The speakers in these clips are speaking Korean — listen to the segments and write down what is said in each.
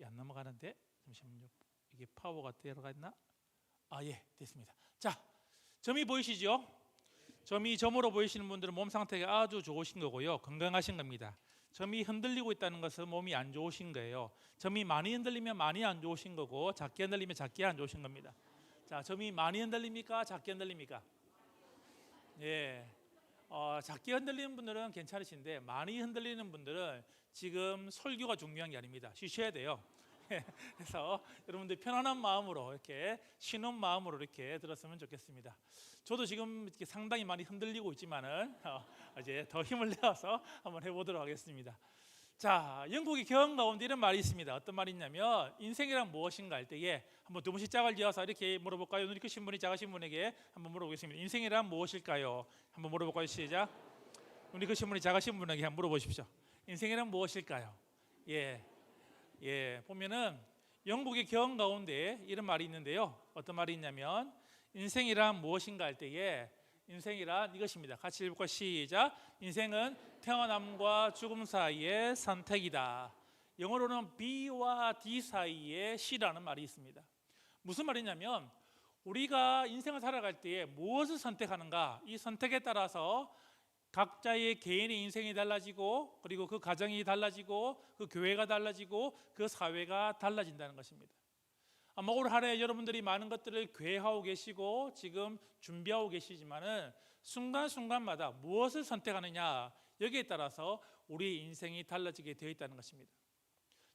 안 넘어가는데 잠시만요. 이게 파워가 들어가 있나? 예, 됐습니다. 자, 점이 보이시죠? 점으로 보이시는 분들은 몸 상태가 아주 좋으신 거고요, 건강하신 겁니다. 점이 흔들리고 있다는 것은 몸이 안 좋으신 거예요. 점이 많이 흔들리면 많이 안 좋으신 거고, 작게 흔들리면 작게 안 좋으신 겁니다. 자, 점이 많이 흔들립니까? 작게 흔들립니까? 예. 작게 흔들리는 분들은 괜찮으신데 많이 흔들리는 분들은 지금 설교가 중요한 게 아닙니다. 쉬셔야 돼요. 그래서 여러분들 편안한 마음으로 이렇게 쉬는 마음으로 이렇게 들었으면 좋겠습니다. 저도 지금 이렇게 상당히 많이 흔들리고 있지만은 이제 더 힘을 내어서 한번 해보도록 하겠습니다. 자, 영국의 경험 가운데 이런 말이 있습니다. 어떤 말이 있냐면 인생이란 무엇인가 할 때에 한번 두 분씩 짝을 지어서 이렇게 물어볼까요? 눈이 크신 분이 작으신 분에게 한번 물어보겠습니다. 인생이란 무엇일까요? 한번 물어볼까요? 시작. 눈이 크신 분이 작으신 분에게 한번 물어보십시오. 인생이란 무엇일까요? 보면은 영국의 경험 가운데 이런 말이 있는데요. 어떤 말이 있냐면 인생이란 무엇인가 할 때에 인생이란 이것입니다. 같이 읽을까요? 시작. 인생은 태어남과 죽음 사이의 선택이다. 영어로는 B와 D 사이에 C라는 말이 있습니다. 무슨 말이냐면 우리가 인생을 살아갈 때에 무엇을 선택하는가, 이 선택에 따라서 각자의 개인의 인생이 달라지고, 그리고 그 가정이 달라지고, 그 교회가 달라지고, 그 사회가 달라진다는 것입니다. 아마 올 한해 여러분들이 많은 것들을 계획하고 계시고 지금 준비하고 계시지만은 순간순간마다 무엇을 선택하느냐, 여기에 따라서 우리의 인생이 달라지게 되어 있다는 것입니다.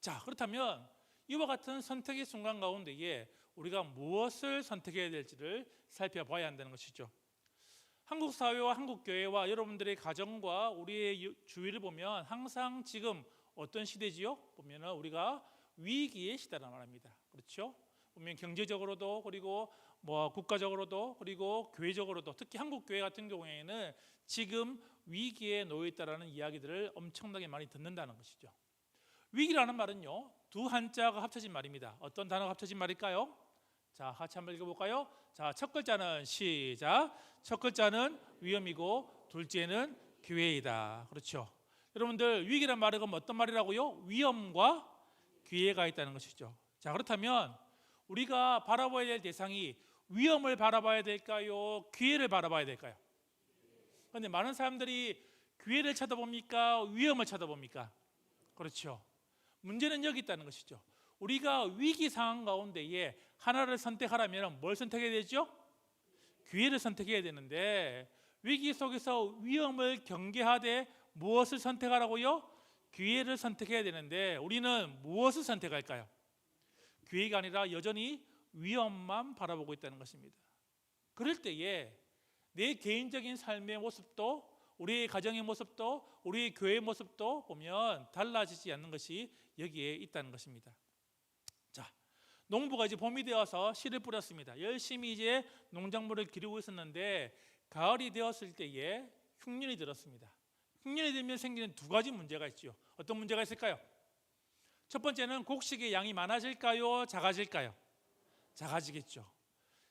자, 그렇다면 이와 같은 선택의 순간 가운데에 우리가 무엇을 선택해야 될지를 살펴봐야 한다는 것이죠. 한국 사회와 한국 교회와 여러분들의 가정과 우리의 주위를 보면 항상 지금 어떤 시대지요? 보면은 우리가 위기의 시대라 말합니다. 그렇죠? 보면 경제적으로도, 그리고 국가적으로도, 그리고 교회적으로도, 특히 한국 교회 같은 경우에는 지금 위기에 놓여 있다라는 이야기들을 엄청나게 많이 듣는다는 것이죠. 위기라는 말은요, 두 한자가 합쳐진 말입니다. 어떤 단어가 합쳐진 말일까요? 자, 같이 한번 읽어볼까요? 자, 첫 글자는 시작. 첫 글자는 위험이고 둘째는 기회이다. 그렇죠? 여러분들, 위기란 말은 어떤 말이라고요? 위험과 기회가 있다는 것이죠. 자, 그렇다면 우리가 바라봐야 될 대상이 위험을 바라봐야 될까요? 기회를 바라봐야 될까요? 그런데 많은 사람들이 기회를 쳐다봅니까? 위험을 쳐다봅니까? 그렇죠. 문제는 여기 있다는 것이죠. 우리가 위기 상황 가운데에 하나를 선택하라면 뭘 선택해야 되죠? 기회를 선택해야 되는데, 위기 속에서 위험을 경계하되 무엇을 선택하라고요? 기회를 선택해야 되는데 우리는 무엇을 선택할까요? 기회가 아니라 여전히 위험만 바라보고 있다는 것입니다. 그럴 때에 내 개인적인 삶의 모습도, 우리의 가정의 모습도, 우리의 교회의 모습도 보면 달라지지 않는 것이 여기에 있다는 것입니다. 자, 농부가 이제 봄이 되어서 씨를 뿌렸습니다. 열심히 이제 농작물을 기르고 있었는데 가을이 되었을 때에 흉년이 들었습니다. 흉년이 들면 생기는 두 가지 문제가 있죠. 어떤 문제가 있을까요? 첫 번째는 곡식의 양이 많아질까요? 작아질까요? 작아지겠죠.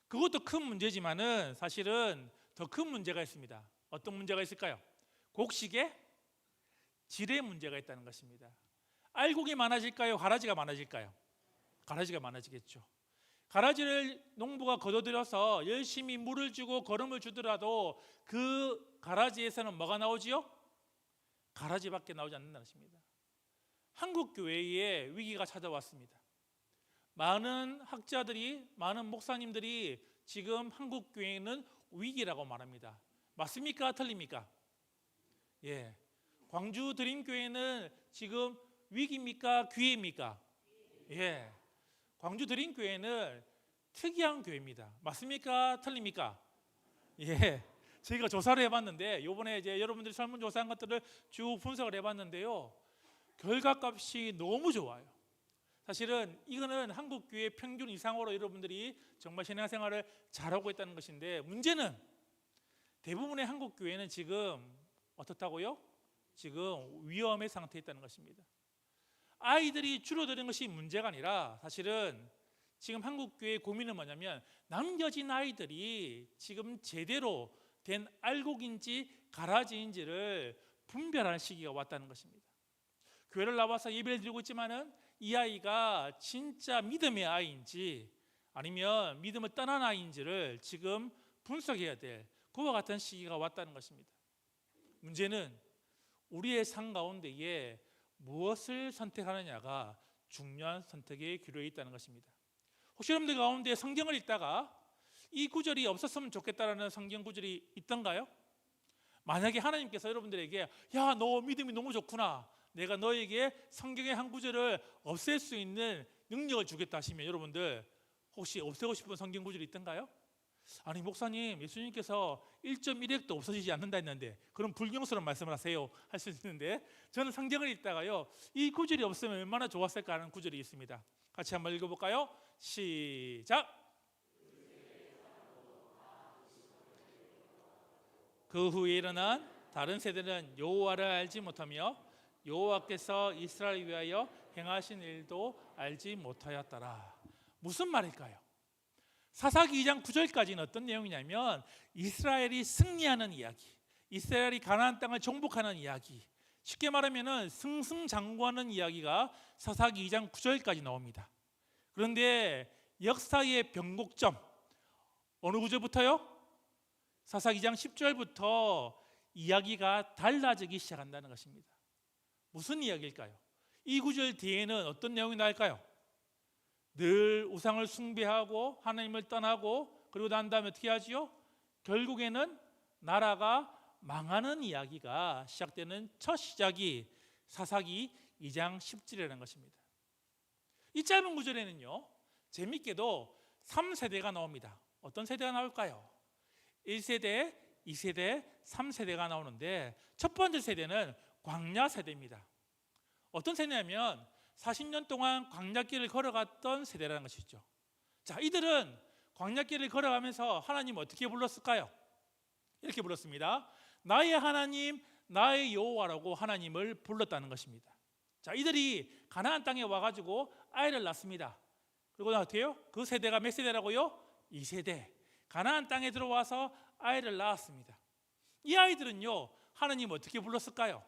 그것도 큰 문제지만은 사실은 더 큰 문제가 있습니다. 어떤 문제가 있을까요? 곡식의 질의 문제가 있다는 것입니다. 알곡이 많아질까요? 가라지가 많아질까요? 가라지가 많아지겠죠. 가라지를 농부가 걷어들여서 열심히 물을 주고 거름을 주더라도 그 가라지에서는 뭐가 나오지요? 가라지밖에 나오지 않는다는 것입니다. 한국 교회에 위기가 찾아왔습니다. 많은 학자들이, 많은 목사님들이 지금 한국 교회는 위기라고 말합니다. 맞습니까? 틀립니까? 광주 드림교회는 지금 위기입니까? 기회입니까? 광주 드림교회는 특이한 교회입니다. 맞습니까? 틀립니까? 저희가 조사를 해봤는데, 이번에 이제 여러분들이 설문조사한 것들을 쭉 분석을 해봤는데요, 결과값이 너무 좋아요. 사실은 이거는 한국 교회 평균 이상으로 여러분들이 정말 신앙생활을 잘하고 있다는 것인데, 문제는 대부분의 한국 교회는 지금 어떻다고요? 지금 위험의 상태에 있다는 것입니다. 아이들이 줄어드는 것이 문제가 아니라 사실은 지금 한국 교회의 고민은 뭐냐면 남겨진 아이들이 지금 제대로 된 알곡인지 가라지인지를 분별하는 시기가 왔다는 것입니다. 교회를 나와서 예배를 드리고 있지만은 이 아이가 진짜 믿음의 아이인지 아니면 믿음을 떠난 아이인지를 지금 분석해야 될 그와 같은 시기가 왔다는 것입니다. 문제는 우리의 삶 가운데에 무엇을 선택하느냐가 중요한 선택의 기로에 있다는 것입니다. 혹시 여러분들 가운데 성경을 읽다가 이 구절이 없었으면 좋겠다라는 성경 구절이 있던가요? 만약에 하나님께서 여러분들에게 야, 너 믿음이 너무 좋구나, 내가 너에게 성경의 한 구절을 없앨 수 있는 능력을 주겠다 하시면 여러분들 혹시 없애고 싶은 성경 구절이 있던가요? 아니 목사님, 예수님께서 1.1핵도 없어지지 않는다 했는데 그럼 불경스러운 말씀을 하세요 할 수 있는데, 저는 성경을 읽다가요 이 구절이 없으면 얼마나 좋았을까 하는 구절이 있습니다. 같이 한번 읽어볼까요? 시작. 그 후에 일어난 다른 세대는 여호와를 알지 못하며 여호와께서 이스라엘을 위하여 행하신 일도 알지 못하였더라. 무슨 말일까요? 사사기 2장 9절까지는 어떤 내용이냐면 이스라엘이 승리하는 이야기, 이스라엘이 가나안 땅을 정복하는 이야기, 쉽게 말하면 승승장구하는 이야기가 사사기 2장 9절까지 나옵니다. 그런데 역사의 변곡점 어느 구절부터요? 사사기 2장 10절부터 이야기가 달라지기 시작한다는 것입니다. 무슨 이야기일까요? 이 구절 뒤에는 어떤 내용이 나올까요? 늘 우상을 숭배하고 하나님을 떠나고 그리고 난 다음에 어떻게 하지요? 결국에는 나라가 망하는 이야기가 시작되는 첫 시작이 사사기 2장 10절이라는 것입니다. 이 짧은 구절에는요 재밌게도 3세대가 나옵니다. 어떤 세대가 나올까요? 1세대, 2세대, 3세대가 나오는데 첫 번째 세대는 광야 세대입니다. 어떤 세대냐면 40년 동안 광야길을 걸어갔던 세대라는 것이죠. 자, 이들은 광야길을 걸어가면서 하나님 어떻게 불렀을까요? 이렇게 불렀습니다. 나의 하나님, 나의 여호와라고 하나님을 불렀다는 것입니다. 자, 이들이 가나안 땅에 와가지고 아이를 낳습니다. 그리고 어때요? 그 세대가 몇 세대라고요? 2세대. 가나안 땅에 들어와서 아이를 낳았습니다. 이 아이들은요 하나님 어떻게 불렀을까요?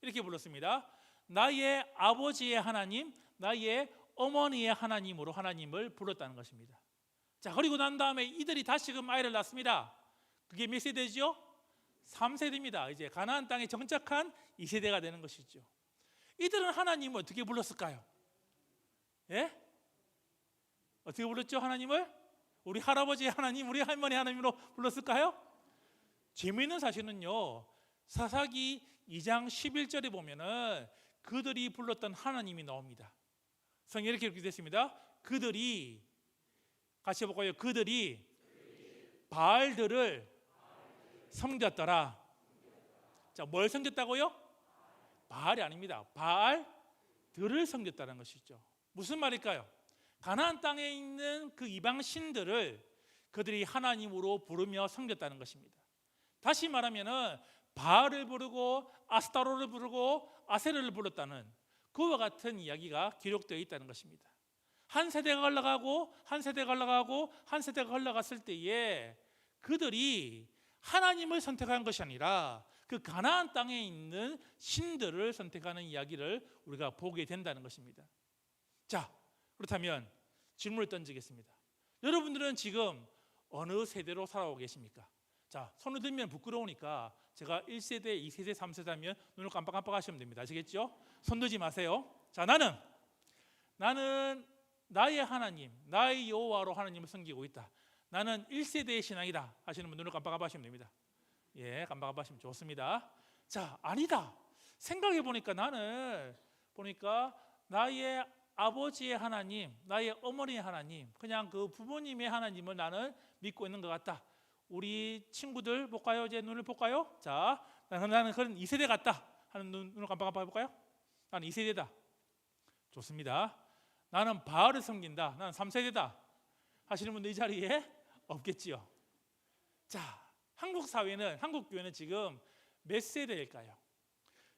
이렇게 불렀습니다. 나의 아버지의 하나님, 나의 어머니의 하나님으로 하나님을 불렀다는 것입니다. 자, 그리고 난 다음에 이들이 다시금 아이를 낳습니다. 그게 몇 세대죠? 3세대입니다. 이제 가나안 땅에 정착한 2세대가 되는 것이죠. 이들은 하나님을 어떻게 불렀을까요? 예? 어떻게 불렀죠? 하나님을? 우리 할아버지의 하나님, 우리 할머니 하나님으로 불렀을까요? 재미있는 사실은요 사사기 2장 11절에 보면은 그들이 불렀던 하나님이 나옵니다. 성경에 이렇게 기록됐습니다. 그들이, 같이 해볼까요? 그들이 바알들을 섬겼더라. 자, 뭘 섬겼다고요? 바알이 아닙니다. 바알들을 섬겼다는 것이죠. 무슨 말일까요? 가나안 땅에 있는 그 이방 신들을 그들이 하나님으로 부르며 섬겼다는 것입니다. 다시 말하면은 바알을 부르고 아스타로를 부르고 아세르를 불렀다는 그와 같은 이야기가 기록되어 있다는 것입니다. 한 세대가 흘러가고 한 세대가 흘러가고 한 세대가 흘러갔을 때에 그들이 하나님을 선택한 것이 아니라 그 가나안 땅에 있는 신들을 선택하는 이야기를 우리가 보게 된다는 것입니다. 자, 그렇다면 질문을 던지겠습니다. 여러분들은 지금 어느 세대로 살아오고 계십니까? 자, 손을 들면 부끄러우니까 제가 1세대, 2세대, 3세대 하면 눈을 깜빡깜빡 하시면 됩니다. 아시겠죠? 손 들지 마세요. 자, 나는 나의 하나님, 나의 여호와로 하나님을 섬기고 있다. 나는 1세대의 신앙이다 하시는 분 눈을 깜빡깜빡 하시면 됩니다. 예, 깜빡깜빡 하시면 좋습니다. 자, 아니다. 생각해 보니까 나는 나의 아버지의 하나님, 나의 어머니의 하나님, 그냥 그 부모님의 하나님을 나는 믿고 있는 것 같다. 우리 친구들 볼까요? 이제 눈을 볼까요? 자, 나는 그런 2세대 같다 하는 눈을 깜빡깜빡 해볼까요? 나는 2세대다. 좋습니다. 나는 바알을 섬긴다. 나는 3세대다 하시는 분들 이 자리에 없겠지요. 자, 한국 사회는, 한국 교회는 지금 몇 세대일까요?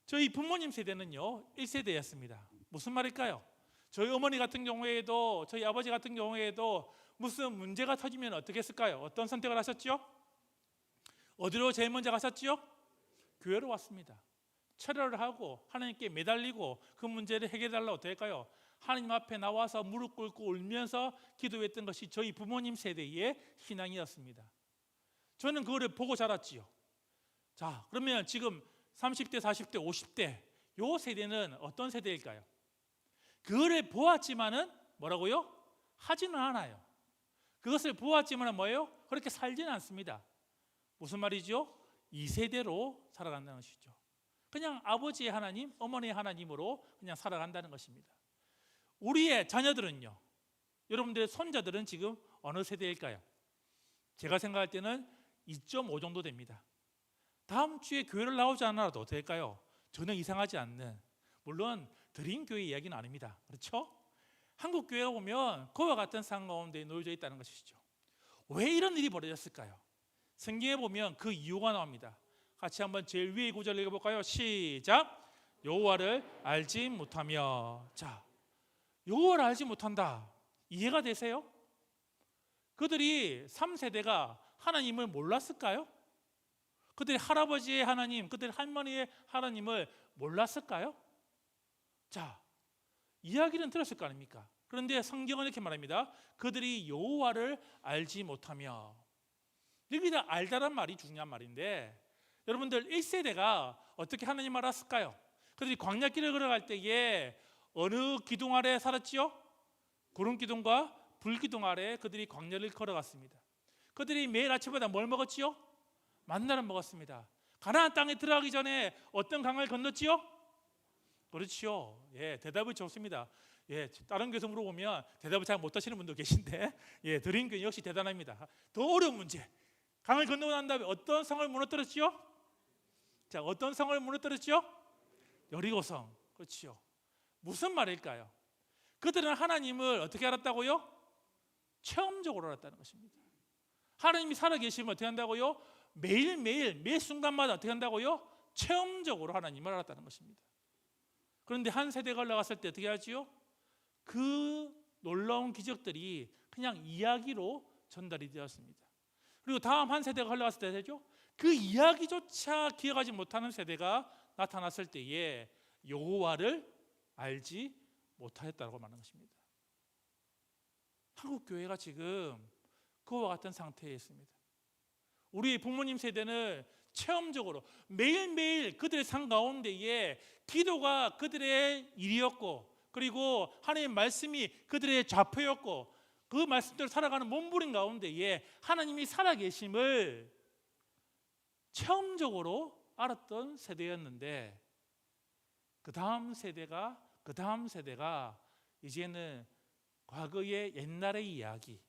저희 부모님 세대는요 1세대였습니다. 무슨 말일까요? 저희 어머니 같은 경우에도, 저희 아버지 같은 경우에도 무슨 문제가 터지면 어떻게 했을까요? 어떤 선택을 하셨죠? 어디로 제일 먼저 가셨죠? 교회로 왔습니다. 철회를 하고 하나님께 매달리고 그 문제를 해결해달라고 어떻게 할까요? 하나님 앞에 나와서 무릎 꿇고 울면서 기도했던 것이 저희 부모님 세대의 신앙이었습니다. 저는 그거를 보고 자랐지요. 자, 그러면 지금 30대, 40대, 50대 요 세대는 어떤 세대일까요? 그거를 보았지만은 뭐라고요? 하지는 않아요. 그것을 보았지만은 뭐예요? 그렇게 살지는 않습니다. 무슨 말이죠? 이 세대로 살아간다는 것이죠. 그냥 아버지의 하나님, 어머니의 하나님으로 그냥 살아간다는 것입니다. 우리의 자녀들은요, 여러분들의 손자들은 지금 어느 세대일까요? 제가 생각할 때는 2.5 정도 됩니다. 다음 주에 교회를 나오지 않아도 될까요? 전혀 이상하지 않는, 물론 드림교회 이야기는 아닙니다. 그렇죠? 한국 교회가 보면 그와 같은 상황 가운데 놓여져 있다는 것이죠. 왜 이런 일이 벌어졌을까요? 성경에 보면 그 이유가 나옵니다. 같이 한번 제일 위에 구절 읽어볼까요? 시작. 여호와를 알지 못하며. 자, 여호와를 알지 못한다. 이해가 되세요? 그들이 3세대가 하나님을 몰랐을까요? 그들이 할아버지의 하나님, 그들이 할머니의 하나님을 몰랐을까요? 자, 이야기는 들었을 거 아닙니까? 그런데 성경은 이렇게 말합니다. 그들이 여호와를 알지 못하며. 여기다 알다란 말이 중요한 말인데, 여러분들 1세대가 어떻게 하나님 알았을까요? 그들이 광야길을 걸어갈 때에 어느 기둥 아래 살았지요? 구름 기둥과 불 기둥 아래 그들이 광야를 걸어갔습니다. 그들이 매일 아침마다 뭘 먹었지요? 만나를 먹었습니다. 가나안 땅에 들어가기 전에 어떤 강을 건넜지요? 그렇지요. 예, 대답이 좋습니다. 예, 다른 교회에서 물어보면 대답을 잘 못하시는 분도 계신데, 예, 드림교회 역시 대단합니다. 더 어려운 문제. 강을 건너고 난 다음에 어떤 성을 무너뜨렸지요? 자, 어떤 성을 무너뜨렸죠? 여리고성. 그렇죠. 무슨 말일까요? 그들은 하나님을 어떻게 알았다고요? 체험적으로 알았다는 것입니다. 하나님이 살아계시면 어떻게 한다고요? 매일매일 매 순간마다 어떻게 한다고요? 체험적으로 하나님을 알았다는 것입니다. 그런데 한 세대가 올라갔을 때 어떻게 하지요? 그 놀라운 기적들이 그냥 이야기로 전달이 되었습니다. 그리고 다음 한 세대가 흘러갔을 때 되죠? 그 이야기조차 기억하지 못하는 세대가 나타났을 때에 여호와를 알지 못하였다고 말하는 것입니다. 한국 교회가 지금 그와 같은 상태에 있습니다. 우리 부모님 세대는 체험적으로 매일매일 그들의 삶 가운데에 기도가 그들의 일이었고, 그리고 하나님의 말씀이 그들의 좌표였고, 그 말씀대로 살아가는 몸부림 가운데에 하나님이 살아계심을 체험적으로 알았던 세대였는데, 그 다음 세대가 이제는 과거의 옛날의 이야기,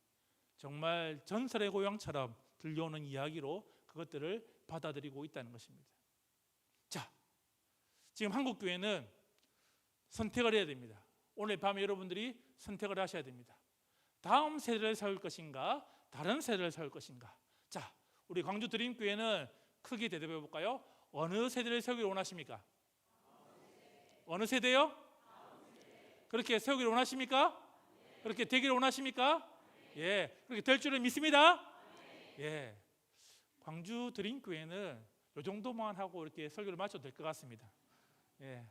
정말 전설의 고향처럼 들려오는 이야기로 그것들을 받아들이고 있다는 것입니다. 자, 지금 한국 교회는 선택을 해야 됩니다. 오늘 밤에 여러분들이 선택을 하셔야 됩니다. 다음 세대를 세울 것인가, 다른 세대를 세울 것인가. 자, 우리 광주 드림교회는 크게 대답해 볼까요? 어느 세대를 세우기를 원하십니까? 어느 세대요? 그렇게 세우기를 원하십니까? 그렇게 되기를 원하십니까? 예, 그렇게 될 줄을 믿습니다. 예, 광주 드림교회는 이 정도만 하고 이렇게 설교를 마쳐도 될 것 같습니다. 예,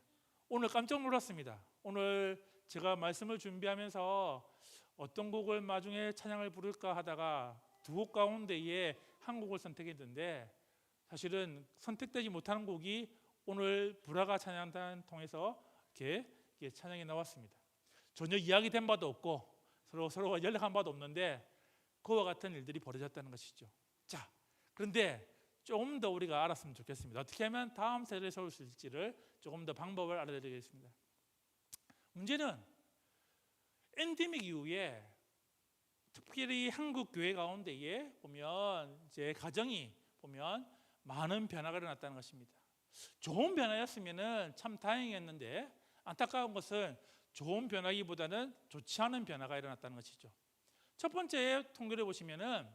오늘 깜짝 놀랐습니다. 오늘 제가 말씀을 준비하면서 어떤 곡을 나중에 찬양을 부를까 하다가 두 곡 가운데에 한 곡을 선택했는데, 사실은 선택되지 못하는 곡이 오늘 불화가 찬양단 통해서 이렇게 찬양이 나왔습니다. 전혀 이야기된 바도 없고 서로가 연락한 바도 없는데 그와 같은 일들이 벌어졌다는 것이죠. 자, 그런데 조금 더 우리가 알았으면 좋겠습니다. 어떻게 하면 다음 세대를 세울 수 있을지를 조금 더 방법을 알아드리겠습니다. 문제는 엔데믹 이후에 특별히 한국 교회 가운데에 보면 이제 가정이 보면 많은 변화가 일어났다는 것입니다. 좋은 변화였으면 참 다행이었는데, 안타까운 것은 좋은 변화기보다는 좋지 않은 변화가 일어났다는 것이죠. 첫 번째 통계를 보시면은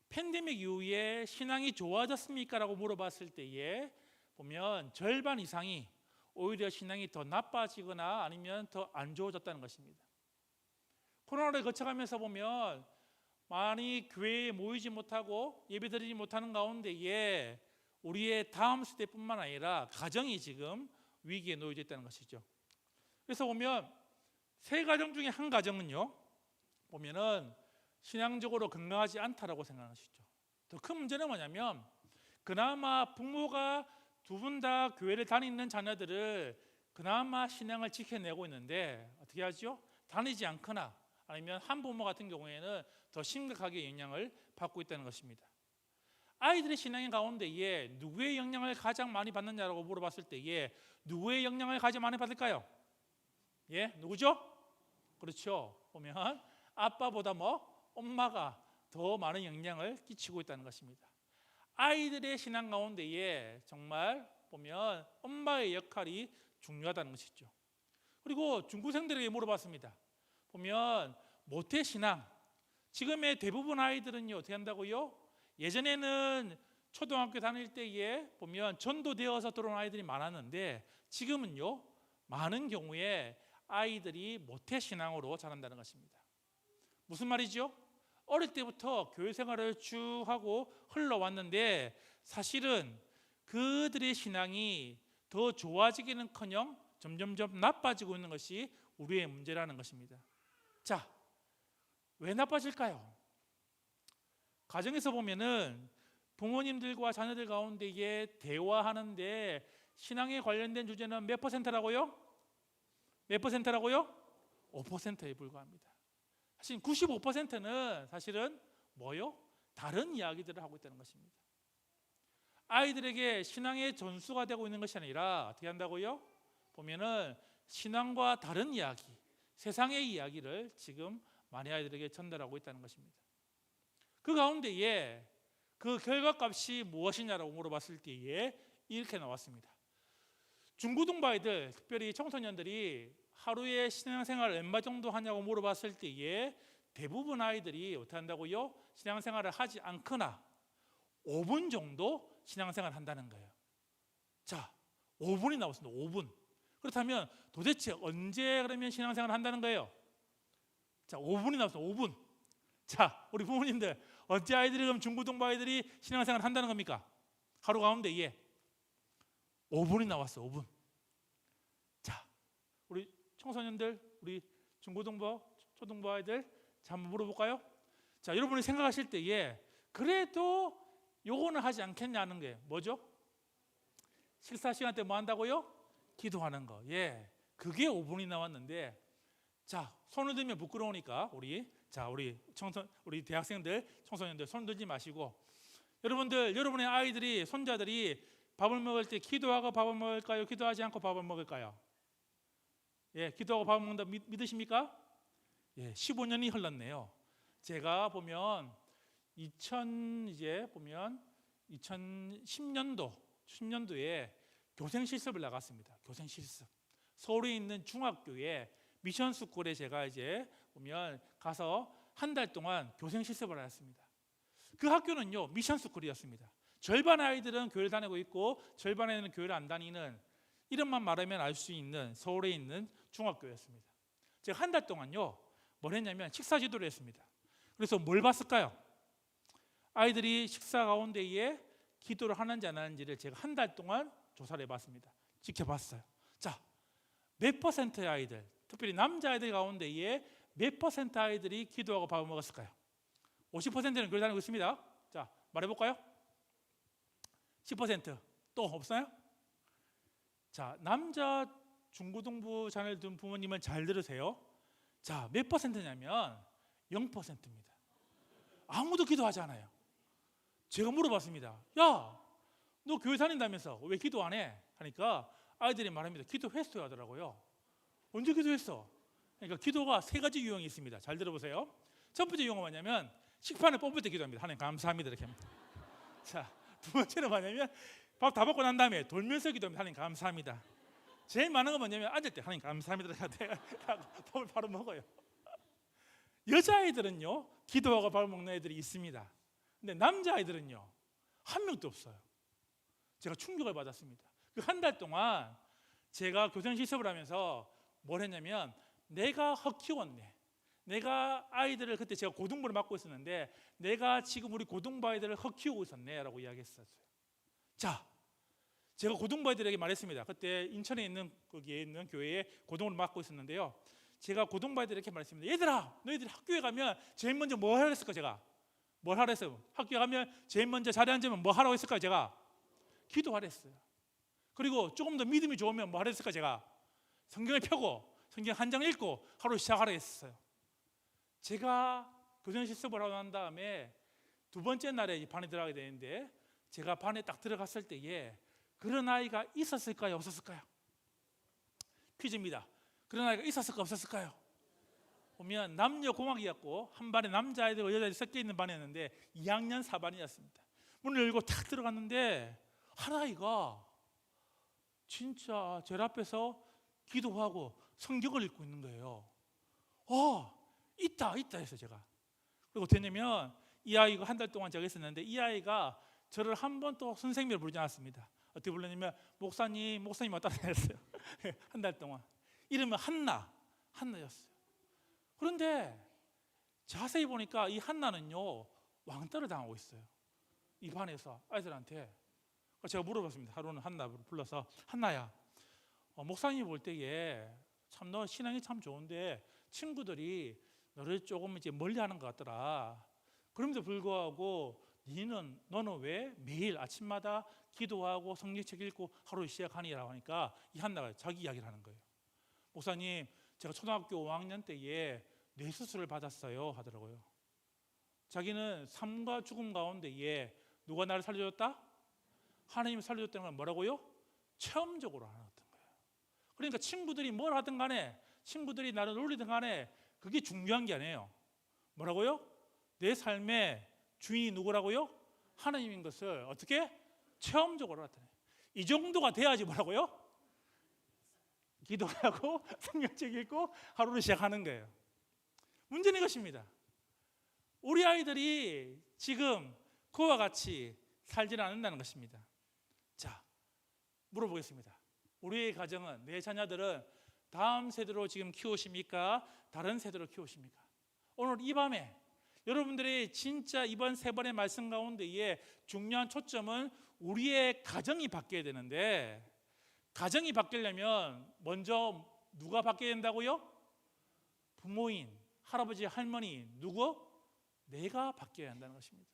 팬데믹 이후에 신앙이 좋아졌습니까? 라고 물어봤을 때에 보면 절반 이상이 오히려 신앙이 더 나빠지거나 아니면 더 안 좋아졌다는 것입니다. 코로나를 거쳐가면서 보면 많이 교회에 모이지 못하고 예배드리지 못하는 가운데에 우리의 다음 세대뿐만 아니라 가정이 지금 위기에 놓여져 있다는 것이죠. 그래서 보면 세 가정 중에 한 가정은요, 보면은 신앙적으로 건강하지 않다라고 생각하시죠. 더 큰 문제는 뭐냐면, 그나마 부모가 두 분 다 교회를 다니는 자녀들을 그나마 신앙을 지켜내고 있는데 어떻게 하죠? 다니지 않거나 아니면 한 부모 같은 경우에는 더 심각하게 영향을 받고 있다는 것입니다. 아이들의 신앙의 가운데에 누구의 영향을 가장 많이 받느냐라고 물어봤을 때에 누구의 영향을 가장 많이 받을까요? 예, 누구죠? 그렇죠. 보면 아빠보다 엄마가 더 많은 영향을 끼치고 있다는 것입니다. 아이들의 신앙 가운데에 정말 보면 엄마의 역할이 중요하다는 것이죠. 그리고 중고생들에게 물어봤습니다. 보면 모태신앙, 지금의 대부분 아이들은요 어떻게 한다고요? 예전에는 초등학교 다닐 때에 보면 전도되어서 들어온 아이들이 많았는데 지금은요 많은 경우에 아이들이 모태신앙으로 자란다는 것입니다. 무슨 말이죠? 어릴 때부터 교회 생활을 쭉 하고 흘러왔는데 사실은 그들의 신앙이 더 좋아지기는커녕 점점점 나빠지고 있는 것이 우리의 문제라는 것입니다. 자, 왜 나빠질까요? 가정에서 보면은 부모님들과 자녀들 가운데에 대화하는데 신앙에 관련된 주제는 몇 퍼센트라고요? 몇 퍼센트라고요? 5%에 불과합니다. 사실 95%는 사실은 뭐요? 다른 이야기들을 하고 있다는 것입니다. 아이들에게 신앙의 전수가 되고 있는 것이 아니라 어떻게 한다고요? 보면은 신앙과 다른 이야기, 세상의 이야기를 지금 많이 아이들에게 전달하고 있다는 것입니다. 그 가운데에 그 결과값이 무엇이냐라고 물어봤을 때에 이렇게 나왔습니다. 중고등부 아이들, 특별히 청소년들이 하루에 신앙생활을 얼마 정도 하냐고 물어봤을 때에 대부분 아이들이 어떻게 한다고요? 신앙생활을 하지 않거나 5분 정도 신앙생활을 한다는 거예요. 자, 5분이 나왔습니다. 5분. 그렇다면 도대체 언제 그러면 신앙생활을 한다는 거예요? 자, 5분이 나왔습니다. 5분. 자, 우리 부모님들 언제 아이들이 그럼 중고등부 아이들이 신앙생활을 한다는 겁니까? 하루 가운데에 5분이 나왔어. 5분. 자, 우리 청소년들, 우리 중고등부, 초등부 아이들 자, 한번 물어볼까요? 자, 여러분이 생각하실 때에 그래도 요거는 하지 않겠냐는 게 뭐죠? 식사 시간 때 뭐 한다고요? 기도하는 거. 예, 그게 5분이 나왔는데, 자, 손을 들면 부끄러우니까 우리 대학생들, 청소년들 손 들지 마시고, 여러분들, 여러분의 아이들이, 손자들이 밥을 먹을 때 기도하고 밥을 먹을까요? 기도하지 않고 밥을 먹을까요? 예, 기도하고 밥을 먹는다 믿으십니까? 예, 15년이 흘렀네요. 제가 보면 2010년도에 교생 실습을 나갔습니다. 교생 실습. 서울에 있는 중학교에 미션 스쿨에 제가 이제 보면 가서 한 달 동안 교생 실습을 하였습니다. 그 학교는요 미션 스쿨이었습니다. 절반 아이들은 교회를 다니고 있고 절반에는 교회를 안 다니는, 이름만 말하면 알 수 있는 서울에 있는 중학교였습니다. 제가 한 달 동안요 뭘 했냐면 식사 지도를 했습니다. 그래서 뭘 봤을까요? 아이들이 식사 가운데에 기도를 하는지 안 하는지를 제가 한 달 동안 조사를 해봤습니다. 지켜봤어요. 자, 몇 퍼센트의 아이들, 특별히 남자아이들 가운데에 몇 퍼센트 아이들이 기도하고 밥을 먹었을까요? 50%는 교회 다니고 있습니다. 자, 말해볼까요? 10%. 또 없어요? 자, 남자 중고등부 자녀를 둔 부모님은 잘 들으세요. 자, 몇 퍼센트냐면 0%입니다. 아무도 기도하지 않아요. 제가 물어봤습니다. 야, 너 교회 다닌다면서 왜 기도 안 해? 하니까 아이들이 말합니다. 기도했어야 하더라고요. 언제 기도했어? 그러니까 기도가 세 가지 유형이 있습니다. 잘 들어보세요. 첫 번째 유형은 뭐냐면 식판을 뽑을 때 기도합니다. 하나님 감사합니다 이렇게 합니다. 자, 두 번째는 뭐냐면 밥 다 먹고 난 다음에 돌면서 기도합니다. 하나님 감사합니다. 제일 많은 건 뭐냐면 앉을 때 하나님 감사합니다 하고 밥을 바로 먹어요. 여자아이들은요 기도하고 밥을 먹는 애들이 있습니다. 근데 남자아이들은요 한 명도 없어요. 제가 충격을 받았습니다. 그 한 달 동안 제가 교생 실습을 하면서 뭘 했냐면 내가 헛키웠네. 내가 아이들을, 그때 제가 고등부를 맡고 있었는데 내가 지금 우리 고등부 아이들을 헛키우고 있었네 라고 이야기했었어요. 자, 제가 고등부 아이들에게 말했습니다. 그때 인천에 있는 거기에 있는 교회에 고등부를 맡고 있었는데요. 제가 고등부한테 이렇게 말했습니다. 얘들아, 너희들이 학교에 가면 제일 먼저 뭐 하라 했을까? 제가 뭘 하라 했어요? 학교에 가면 제일 먼저 자리에 앉으면 뭐 하라고 했을까요? 제가 기도하라 했어요. 그리고 조금 더 믿음이 좋으면 뭐 하라 했을까? 제가 성경을 펴고 성경 한 장 읽고 하루 시작하라 했어요. 제가 교정 실습을 하고 난 다음에 두 번째 날에 반에 들어가게 되는데, 제가 반에 딱 들어갔을 때에 그런 아이가 있었을까요? 없었을까요? 퀴즈입니다. 그런 아이가 있었을까요? 없었을까요? 보면 남녀공학이었고 한 반에 남자아이들과 여자아이들이 섞여 있는 반이었는데 2학년 4반이었습니다. 문을 열고 탁 들어갔는데 한 아이가 진짜 제 앞에서 기도하고 성경을 읽고 있는 거예요. 있다 해서 제가. 그리고 어땠냐면 이 아이가 한 달 동안 제가 있었는데 이 아이가 저를 한 번 또 선생님을 부르지 않았습니다. 어떻게 불렀냐면 목사님 왔다 갔다 했어요. 한 달 동안. 이름은 한나였어요. 그런데 자세히 보니까 이 한나는요 왕따를 당하고 있어요. 이 반에서 아이들한테. 제가 물어봤습니다. 하루는 한나를 불러서, 한나야, 목사님이 볼 때에 참 너 신앙이 참 좋은데 친구들이 너를 조금 이제 멀리하는 것 같더라. 그럼에도 불구하고 너는 왜 매일 아침마다 기도하고 성경책 읽고 하루 시작하니라고 하니까 이 한나가 자기 이야기를 하는 거예요. 목사님, 제가 초등학교 5학년 때에 뇌수술을 받았어요 하더라고요. 자기는 삶과 죽음 가운데에 누가 나를 살려줬다? 하나님이 살려줬다는 건 뭐라고요? 체험적으로 하는 거예요. 그러니까 친구들이 뭘 하든 간에, 친구들이 나를 놀리든 간에 그게 중요한 게 아니에요. 뭐라고요? 내 삶의 주인이 누구라고요? 하나님인 것을 어떻게? 체험적으로 나타내요. 이 정도가 돼야지 뭐라고요? 기도하고 성경책 읽고 하루를 시작하는 거예요. 문제는 이것입니다. 우리 아이들이 지금 그와 같이 살지는 않는다는 것입니다. 자, 물어보겠습니다. 우리의 가정은, 내 자녀들은 다음 세대로 지금 키우십니까? 다른 세대로 키우십니까? 오늘 이 밤에 여러분들이 진짜 이번 세 번의 말씀 가운데에 중요한 초점은 우리의 가정이 바뀌어야 되는데, 가정이 바뀌려면 먼저 누가 바뀌어야 된다고요? 부모인, 할아버지, 할머니, 누구? 내가 바뀌어야 한다는 것입니다.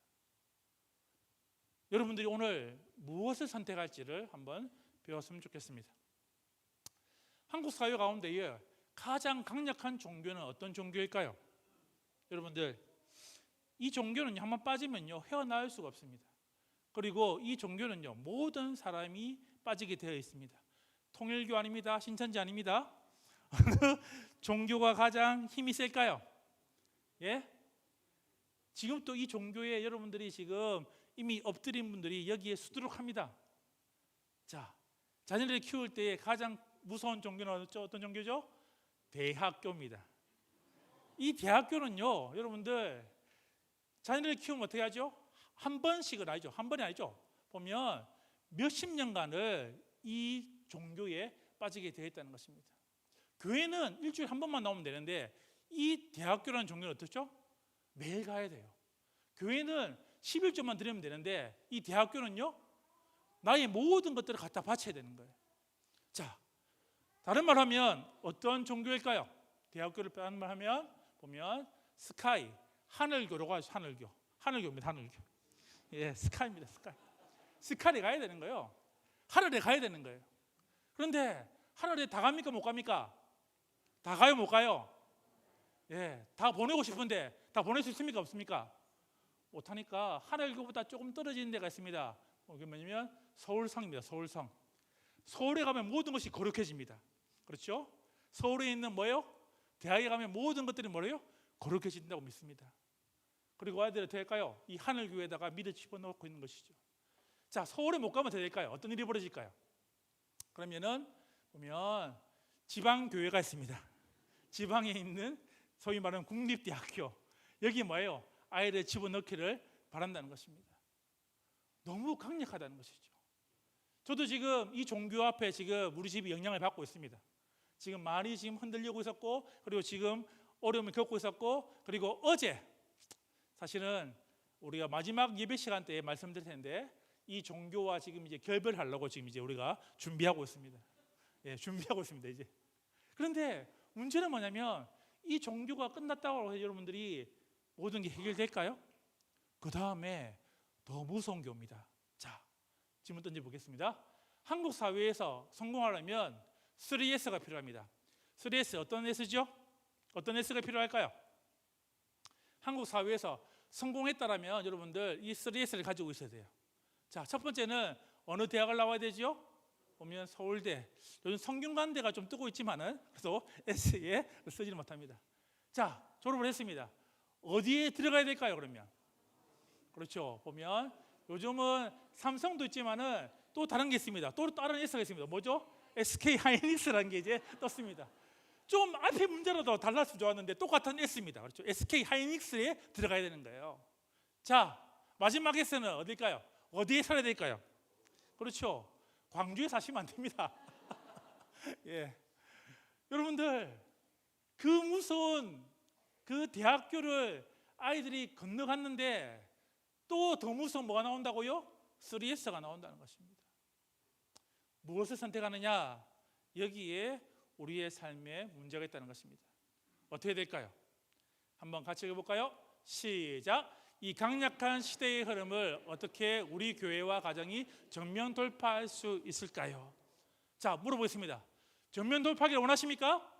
여러분들이 오늘 무엇을 선택할지를 한번 배웠으면 좋겠습니다. 한국 사회 가운데에 가장 강력한 종교는 어떤 종교일까요? 여러분들, 이 종교는 한번 빠지면요 헤어나올 수가 없습니다. 그리고 이 종교는요 모든 사람이 빠지게 되어 있습니다. 통일교 아닙니다. 신천지 아닙니다. 어느 종교가 가장 힘이 셀까요? 예? 지금 또 이 종교에 여러분들이 지금 이미 엎드린 분들이 여기에 수두룩합니다. 자, 자녀를 키울 때 가장 무서운 종교는 어떤 종교죠? 대학교입니다. 이 대학교는요, 여러분들 자녀를 키우면 어떻게 하죠? 한 번씩은 아니죠. 한 번이 아니죠. 보면 몇십 년간을 이 종교에 빠지게 되어 있다는 것입니다. 교회는 일주일에 한 번만 나오면 되는데 이 대학교라는 종교는 어떻죠? 매일 가야 돼요. 교회는 11조만 드리면 되는데 이 대학교는요 나의 모든 것들을 갖다 바쳐야 되는 거예요. 자, 다른 말 하면 어떤 종교일까요? 대학교를 빼는 말 하면 보면 스카이, 하늘교라고 하죠. 하늘교입니다. 하늘교. 예, 스카이입니다. 스카이에 가야 되는 거예요. 하늘에 가야 되는 거예요. 그런데 하늘에 다 갑니까? 못 갑니까? 다 가요? 못 가요? 예, 다 보내고 싶은데 다 보낼 수 있습니까? 없습니까? 못하니까 하늘교보다 조금 떨어지는 데가 있습니다. 그게 뭐냐면 서울성입니다. 서울성. 서울에 가면 모든 것이 거룩해집니다. 그렇죠? 서울에 있는 뭐예요? 대학에 가면 모든 것들이 뭐예요? 거룩해진다고 믿습니다. 그리고 아이들이 어떻게 할까요? 이 하늘교회에다가 믿어 집어넣고 있는 것이죠. 자, 서울에 못 가면 어떻게 될까요? 어떤 일이 벌어질까요? 그러면은 보면 지방교회가 있습니다. 지방에 있는 소위 말하는 국립대학교, 여기 뭐예요? 아이를 집어넣기를 바란다는 것입니다. 너무 강력하다는 것이죠. 저도 지금 이 종교 앞에 지금 우리 집이 영향을 받고 있습니다. 지금 많이 지금 흔들리고 있었고, 그리고 지금 어려움을 겪고 있었고, 그리고 어제 사실은 우리가 마지막 예배 시간 때에 말씀드릴 텐데 이 종교와 지금 이제 결별하려고 지금 이제 우리가 준비하고 있습니다. 예, 준비하고 있습니다 이제. 그런데 문제는 뭐냐면 이 종교가 끝났다고 해서 여러분들이 모든 게 해결될까요? 그 다음에 더 무서운 게 옵니다. 자, 질문 던져보겠습니다. 한국 사회에서 성공하려면 3S가 필요합니다. 3S 어떤 S죠? 어떤 S가 필요할까요? 한국 사회에서 성공했다라면 여러분들 이 3S를 가지고 있어야 돼요. 자, 첫 번째는 어느 대학을 나와야 되죠? 보면 서울대, 요즘 성균관대가 좀 뜨고 있지만은 그래도 S에 쓰지는 못합니다. 자, 졸업을 했습니다. 어디에 들어가야 될까요? 그러면 그렇죠. 보면 요즘은 삼성도 있지만은 또 다른 게 있습니다. 또 다른 S가 있습니다. 뭐죠? SK 하이닉스라는 게 이제 떴습니다. 좀 앞에 문제라도 달랐으면 좋았는데 똑같은 S입니다. 그렇죠? SK 하이닉스에 들어가야 되는 거예요. 자, 마지막 S는 어딜까요? 어디에 살아야 될까요? 그렇죠. 광주에 사시면 안 됩니다. 예. 여러분들 그 무서운 그 대학교를 아이들이 건너갔는데 또 더 무서운 뭐가 나온다고요? 3S가 나온다는 것입니다. 무엇을 선택하느냐? 여기에 우리의 삶에 문제가 있다는 것입니다. 어떻게 될까요? 한번 같이 읽어볼까요? 시작! 이 강력한 시대의 흐름을 어떻게 우리 교회와 가정이 정면 돌파할 수 있을까요? 자, 물어보겠습니다. 정면 돌파하기를 원하십니까?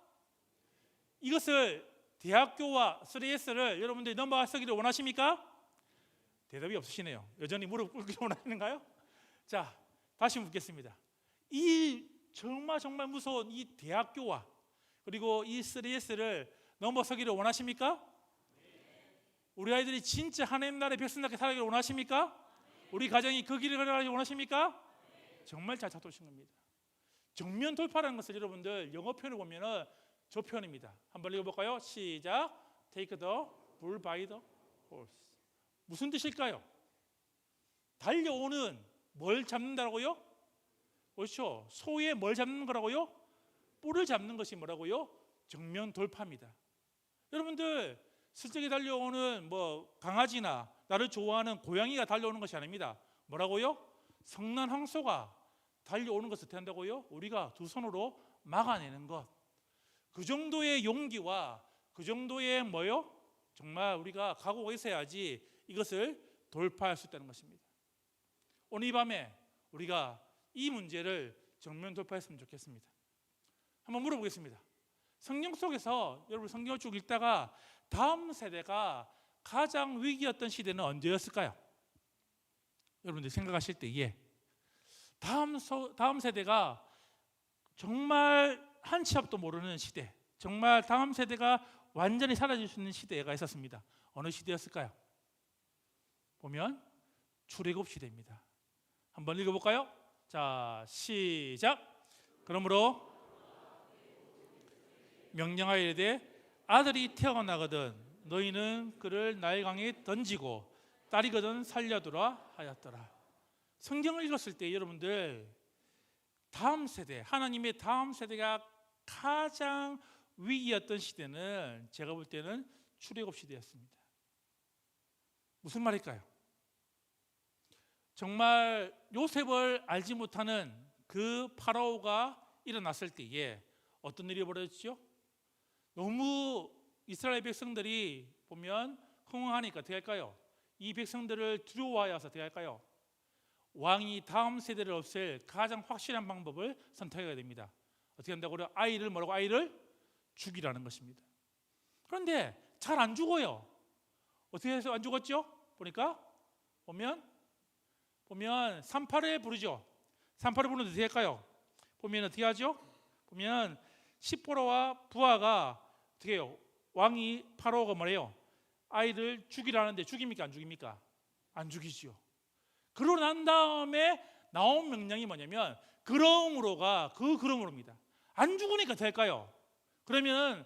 이것을 대학교와 3S를 여러분들이 넘어가기를 원하십니까? 대답이 없으시네요. 여전히 무릎 꿇기를 원하시는가요? 자, 다시 묻겠습니다. 이 정말 무서운 이 대학교와 그리고 이 3S를 넘어서기를 원하십니까? 우리 아이들이 진짜 하나님 나라의 백성답게 살아가기를 원하십니까? 우리 가정이 그 길을 걸어가기를 원하십니까? 정말 잘 찾아오신 겁니다. 정면 돌파라는 것을 여러분들 영어 표현을 보면은 저 표현입니다. 한번 읽어볼까요? 시작. Take the bull by the horse. 무슨 뜻일까요? 달려오는 뭘 잡는다라고요? 그렇죠. 소의 뭘 잡는 거라고요? 뿔을 잡는 것이 뭐라고요? 정면 돌파입니다. 여러분들 슬쩍이 달려오는 뭐 강아지나 나를 좋아하는 고양이가 달려오는 것이 아닙니다. 뭐라고요? 성난 황소가 달려오는 것을 어떻게 한다고요? 우리가 두 손으로 막아내는 것. 그 정도의 용기와 그 정도의 뭐요? 정말 우리가 각오가 있어야지 이것을 돌파할 수 있다는 것입니다. 오늘 이 밤에 우리가 이 문제를 정면 돌파했으면 좋겠습니다. 한번 물어보겠습니다. 성경 속에서 여러분 성경을 쭉 읽다가 다음 세대가 가장 위기였던 시대는 언제였을까요? 여러분들 생각하실 때에 다음 세대가 정말 한 치 앞도 모르는 시대, 정말 다음 세대가 완전히 사라질 수 있는 시대가 있었습니다. 어느 시대였을까요? 보면 출애굽 시대입니다. 한번 읽어볼까요? 자, 시작. 그러므로 명령하여 이르되 아들이 태어나거든 너희는 그를 나일 강에 던지고 딸이거든 살려두라 하였더라. 성경을 읽었을 때 여러분들 다음 세대, 하나님의 다음 세대가 가장 위기였던 시대는 제가 볼 때는 출애굽 시대였습니다. 무슨 말일까요? 정말 요셉을 알지 못하는 그 파라오가 일어났을 때에 어떤 일이 벌어졌죠? 너무 이스라엘 백성들이 보면 흥황하니까 어떻게 할까요? 이 백성들을 두려워하여서 어떻게 할까요? 왕이 다음 세대를 없앨 가장 확실한 방법을 선택해야 됩니다. 어떻게 한다고요? 아이를 뭐라고? 아이를 죽이라는 것입니다. 그런데 잘 안 죽어요. 어떻게 해서 안 죽었죠? 보니까 보면 38회 부르죠. 38회 부르는데 어떻게 할까요? 보면 어떻게 하죠? 보면 시포라와 부하가 어떻게 해요? 왕이 파라오가 뭐래요? 아이를 죽이라는데 죽입니까? 안 죽입니까? 안 죽이지요. 그러고 난 다음에 나온 명령이 뭐냐면 그러므로가 그 그러므로입니다. 안 죽으니까 될까요? 그러면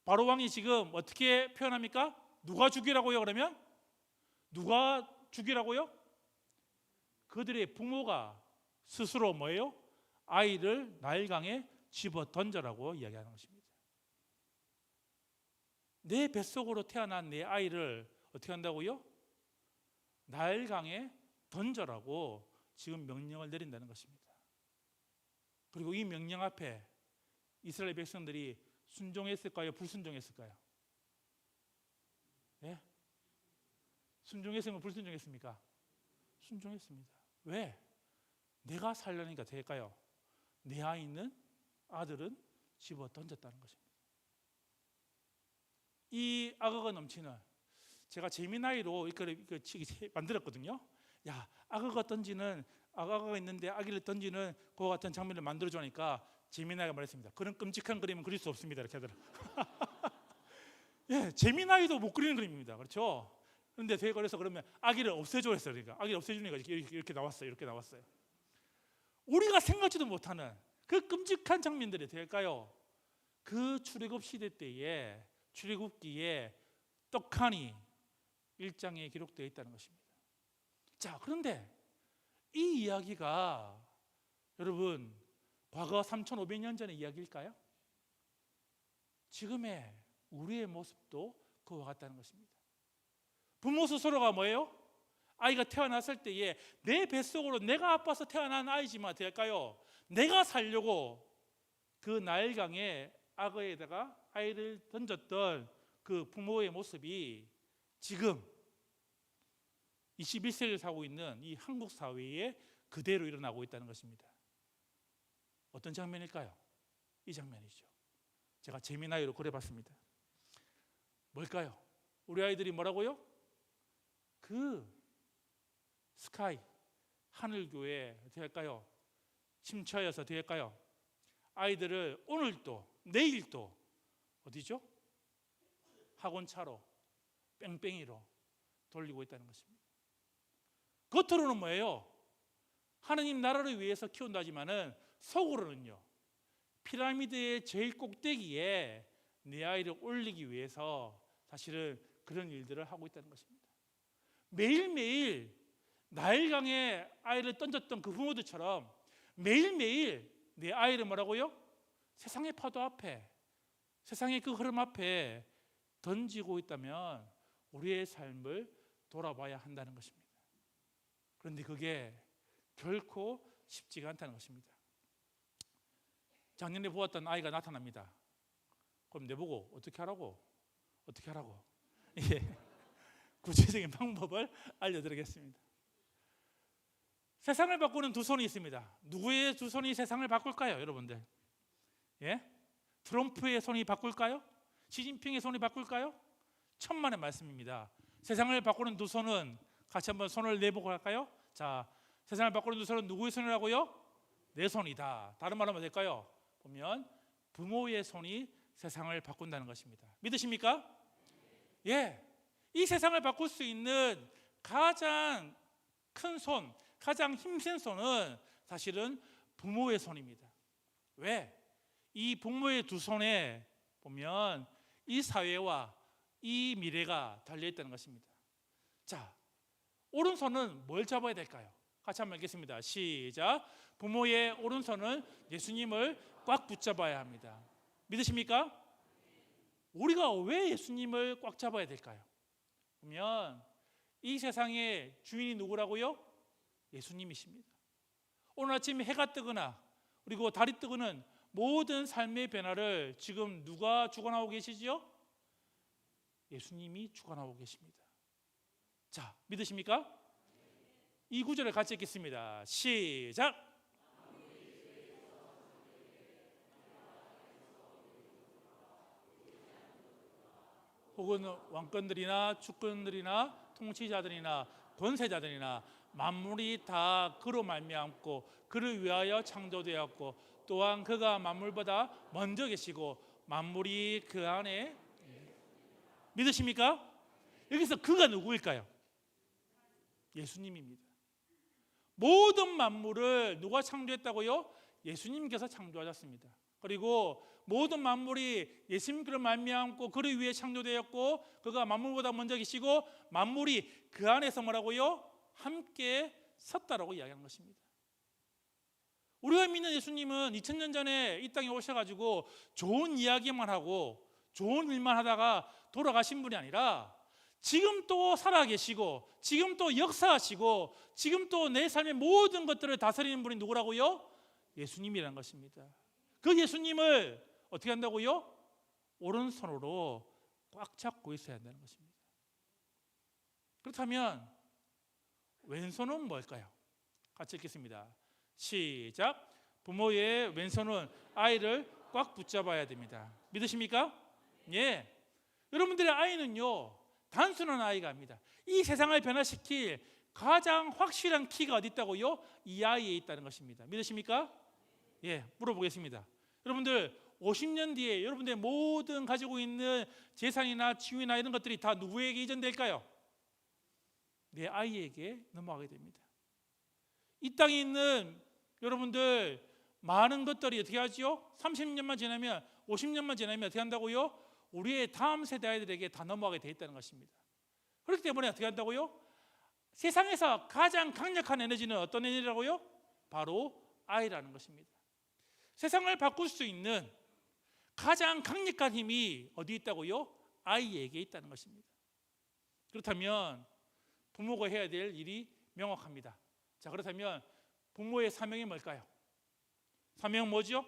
바로 왕이 지금 어떻게 표현합니까? 누가 죽이라고요? 그러면 누가 죽이라고요? 그들의 부모가 스스로 뭐예요? 아이를 나일강에 집어 던져라고 이야기하는 것입니다. 내 뱃속으로 태어난 내 아이를 어떻게 한다고요? 나일강에 던져라고 지금 명령을 내린다는 것입니다. 그리고 이 명령 앞에 이스라엘 백성들이 순종했을까요? 불순종했을까요? 예? 순종했으면 불순종했습니까? 순종했습니다. 왜? 내가 살려니까 될까요? 내 안에 있는 아들은 집어 던졌다는 것입니다. 이 악어가 넘치는, 제가 재미나이로 이걸 만들었거든요. 야, 악어가 있는데 아기를 던지는 그와 같은 장면을 만들어주니까 재미나이가 말했습니다. 그런 끔찍한 그림은 그릴 수 없습니다. 이렇게 하더라고요. 예, 재미나이도 못 그리는 그림입니다. 그렇죠? 그런데 되게 그래서 그러면 아기를 없애줘 했어요. 그러니까 아기를 없애주니까 이렇게 나왔어요. 이렇게 나왔어요. 우리가 생각지도 못하는 그 끔찍한 장면들이 될까요? 그 출애굽 시대 때에 출애굽기에 떡하니 1장에 기록되어 있다는 것입니다. 자, 그런데 이 이야기가 여러분 과거 3,500년 전의 이야기일까요? 지금의 우리의 모습도 그와 같다는 것입니다. 부모 스스로가 뭐예요? 아이가 태어났을 때에 내 뱃속으로 내가 아파서 태어난 아이지만 될까요? 내가 살려고 그 나일강에 악어에다가 아이를 던졌던 그 부모의 모습이 지금 21세기를 살고 있는 이 한국 사회에 그대로 일어나고 있다는 것입니다. 어떤 장면일까요? 이 장면이죠. 제가 재미나이로 그려봤습니다. 뭘까요? 우리 아이들이 뭐라고요? 그 스카이 하늘교회 될까요? 심처여서 될까요? 아이들을 오늘도 내일도 어디죠? 학원차로 뺑뺑이로 돌리고 있다는 것입니다. 겉으로는 뭐예요? 하느님 나라를 위해서 키운다지만은 속으로는요, 피라미드의 제일 꼭대기에 내 아이를 올리기 위해서 사실은 그런 일들을 하고 있다는 것입니다. 매일매일 나일강에 아이를 던졌던 그 부모들처럼 매일매일 내 아이를 뭐라고요? 세상의 파도 앞에, 세상의 그 흐름 앞에 던지고 있다면 우리의 삶을 돌아봐야 한다는 것입니다. 그런데 그게 결코 쉽지가 않다는 것입니다. 작년에 보았던 아이가 나타납니다. 그럼 내보고 어떻게 하라고? 예. 구체적인 방법을 알려드리겠습니다. 세상을 바꾸는 두 손이 있습니다. 누구의 두 손이 세상을 바꿀까요, 여러분들? 예? 트럼프의 손이 바꿀까요? 시진핑의 손이 바꿀까요? 천만의 말씀입니다. 세상을 바꾸는 두 손은 같이 한번 손을 내보고 할까요? 자, 세상을 바꾸는 두 손은 누구의 손이라고요? 내 손이다. 다른 말로 하면 될까요? 보면 부모의 손이 세상을 바꾼다는 것입니다. 믿으십니까? 예. 이 세상을 바꿀 수 있는 가장 큰 손, 가장 힘센 손은 사실은 부모의 손입니다. 왜? 이 부모의 두 손에 보면 이 사회와 이 미래가 달려있다는 것입니다. 자, 오른손은 뭘 잡아야 될까요? 같이 한번 읽겠습니다. 시작. 부모의 오른손은 예수님을 꽉 붙잡아야 합니다. 믿으십니까? 우리가 왜 예수님을 꽉 잡아야 될까요? 보면 이 세상의 주인이 누구라고요? 예수님이십니다. 오늘 아침 해가 뜨거나 그리고 달이 뜨거는 모든 삶의 변화를 지금 누가 주관하고 계시지요? 예수님이 주관하고 계십니다. 자, 믿으십니까? 이 구절을 같이 읽겠습니다. 시작. 혹은 왕권들이나 주권들이나 통치자들이나 권세자들이나 만물이 다 그로 말미암고 그를 위하여 창조되었고 또한 그가 만물보다 먼저 계시고 만물이 그 안에. 믿으십니까? 여기서 그가 누구일까요? 예수님입니다. 모든 만물을 누가 창조했다고요? 예수님께서 창조하셨습니다. 그리고 모든 만물이 예수님께로 말미암고 그를 위해 창조되었고 그가 만물보다 먼저 계시고 만물이 그 안에서 뭐라고요? 함께 섰다라고 이야기하는 것입니다. 우리가 믿는 예수님은 2000년 전에 이 땅에 오셔가지고 좋은 이야기만 하고 좋은 일만 하다가 돌아가신 분이 아니라 지금 또 살아계시고 지금 또 역사하시고 지금 또 내 삶의 모든 것들을 다스리는 분이 누구라고요? 예수님이라는 것입니다. 그 예수님을 어떻게 한다고요? 오른손으로 꽉 잡고 있어야 한다는 것입니다. 그렇다면 왼손은 뭘까요? 같이 읽겠습니다. 시작. 부모의 왼손은 아이를 꽉 붙잡아야 됩니다. 믿으십니까? 예. 여러분들의 아이는요, 단순한 아이가 아닙니다. 이 세상을 변화시킬 가장 확실한 키가 어디 있다고요? 이 아이에 있다는 것입니다. 믿으십니까? 예, 물어보겠습니다. 여러분들 50년 뒤에 여러분들의 모든 가지고 있는 재산이나 지위나 이런 것들이 다 누구에게 이전될까요? 내 아이에게 넘어가게 됩니다. 이 땅에 있는 여러분들 많은 것들이 어떻게 하죠? 30년만 지나면 50년만 지나면 어떻게 한다고요? 우리의 다음 세대 아이들에게 다 넘어가게 돼 있다는 것입니다. 그렇기 때문에 어떻게 한다고요? 세상에서 가장 강력한 에너지는 어떤 에너지라고요? 바로 아이라는 것입니다. 세상을 바꿀 수 있는 가장 강력한 힘이 어디 있다고요? 아이에게 있다는 것입니다. 그렇다면 부모가 해야 될 일이 명확합니다. 자, 그렇다면 부모의 사명이 뭘까요? 사명은 뭐죠?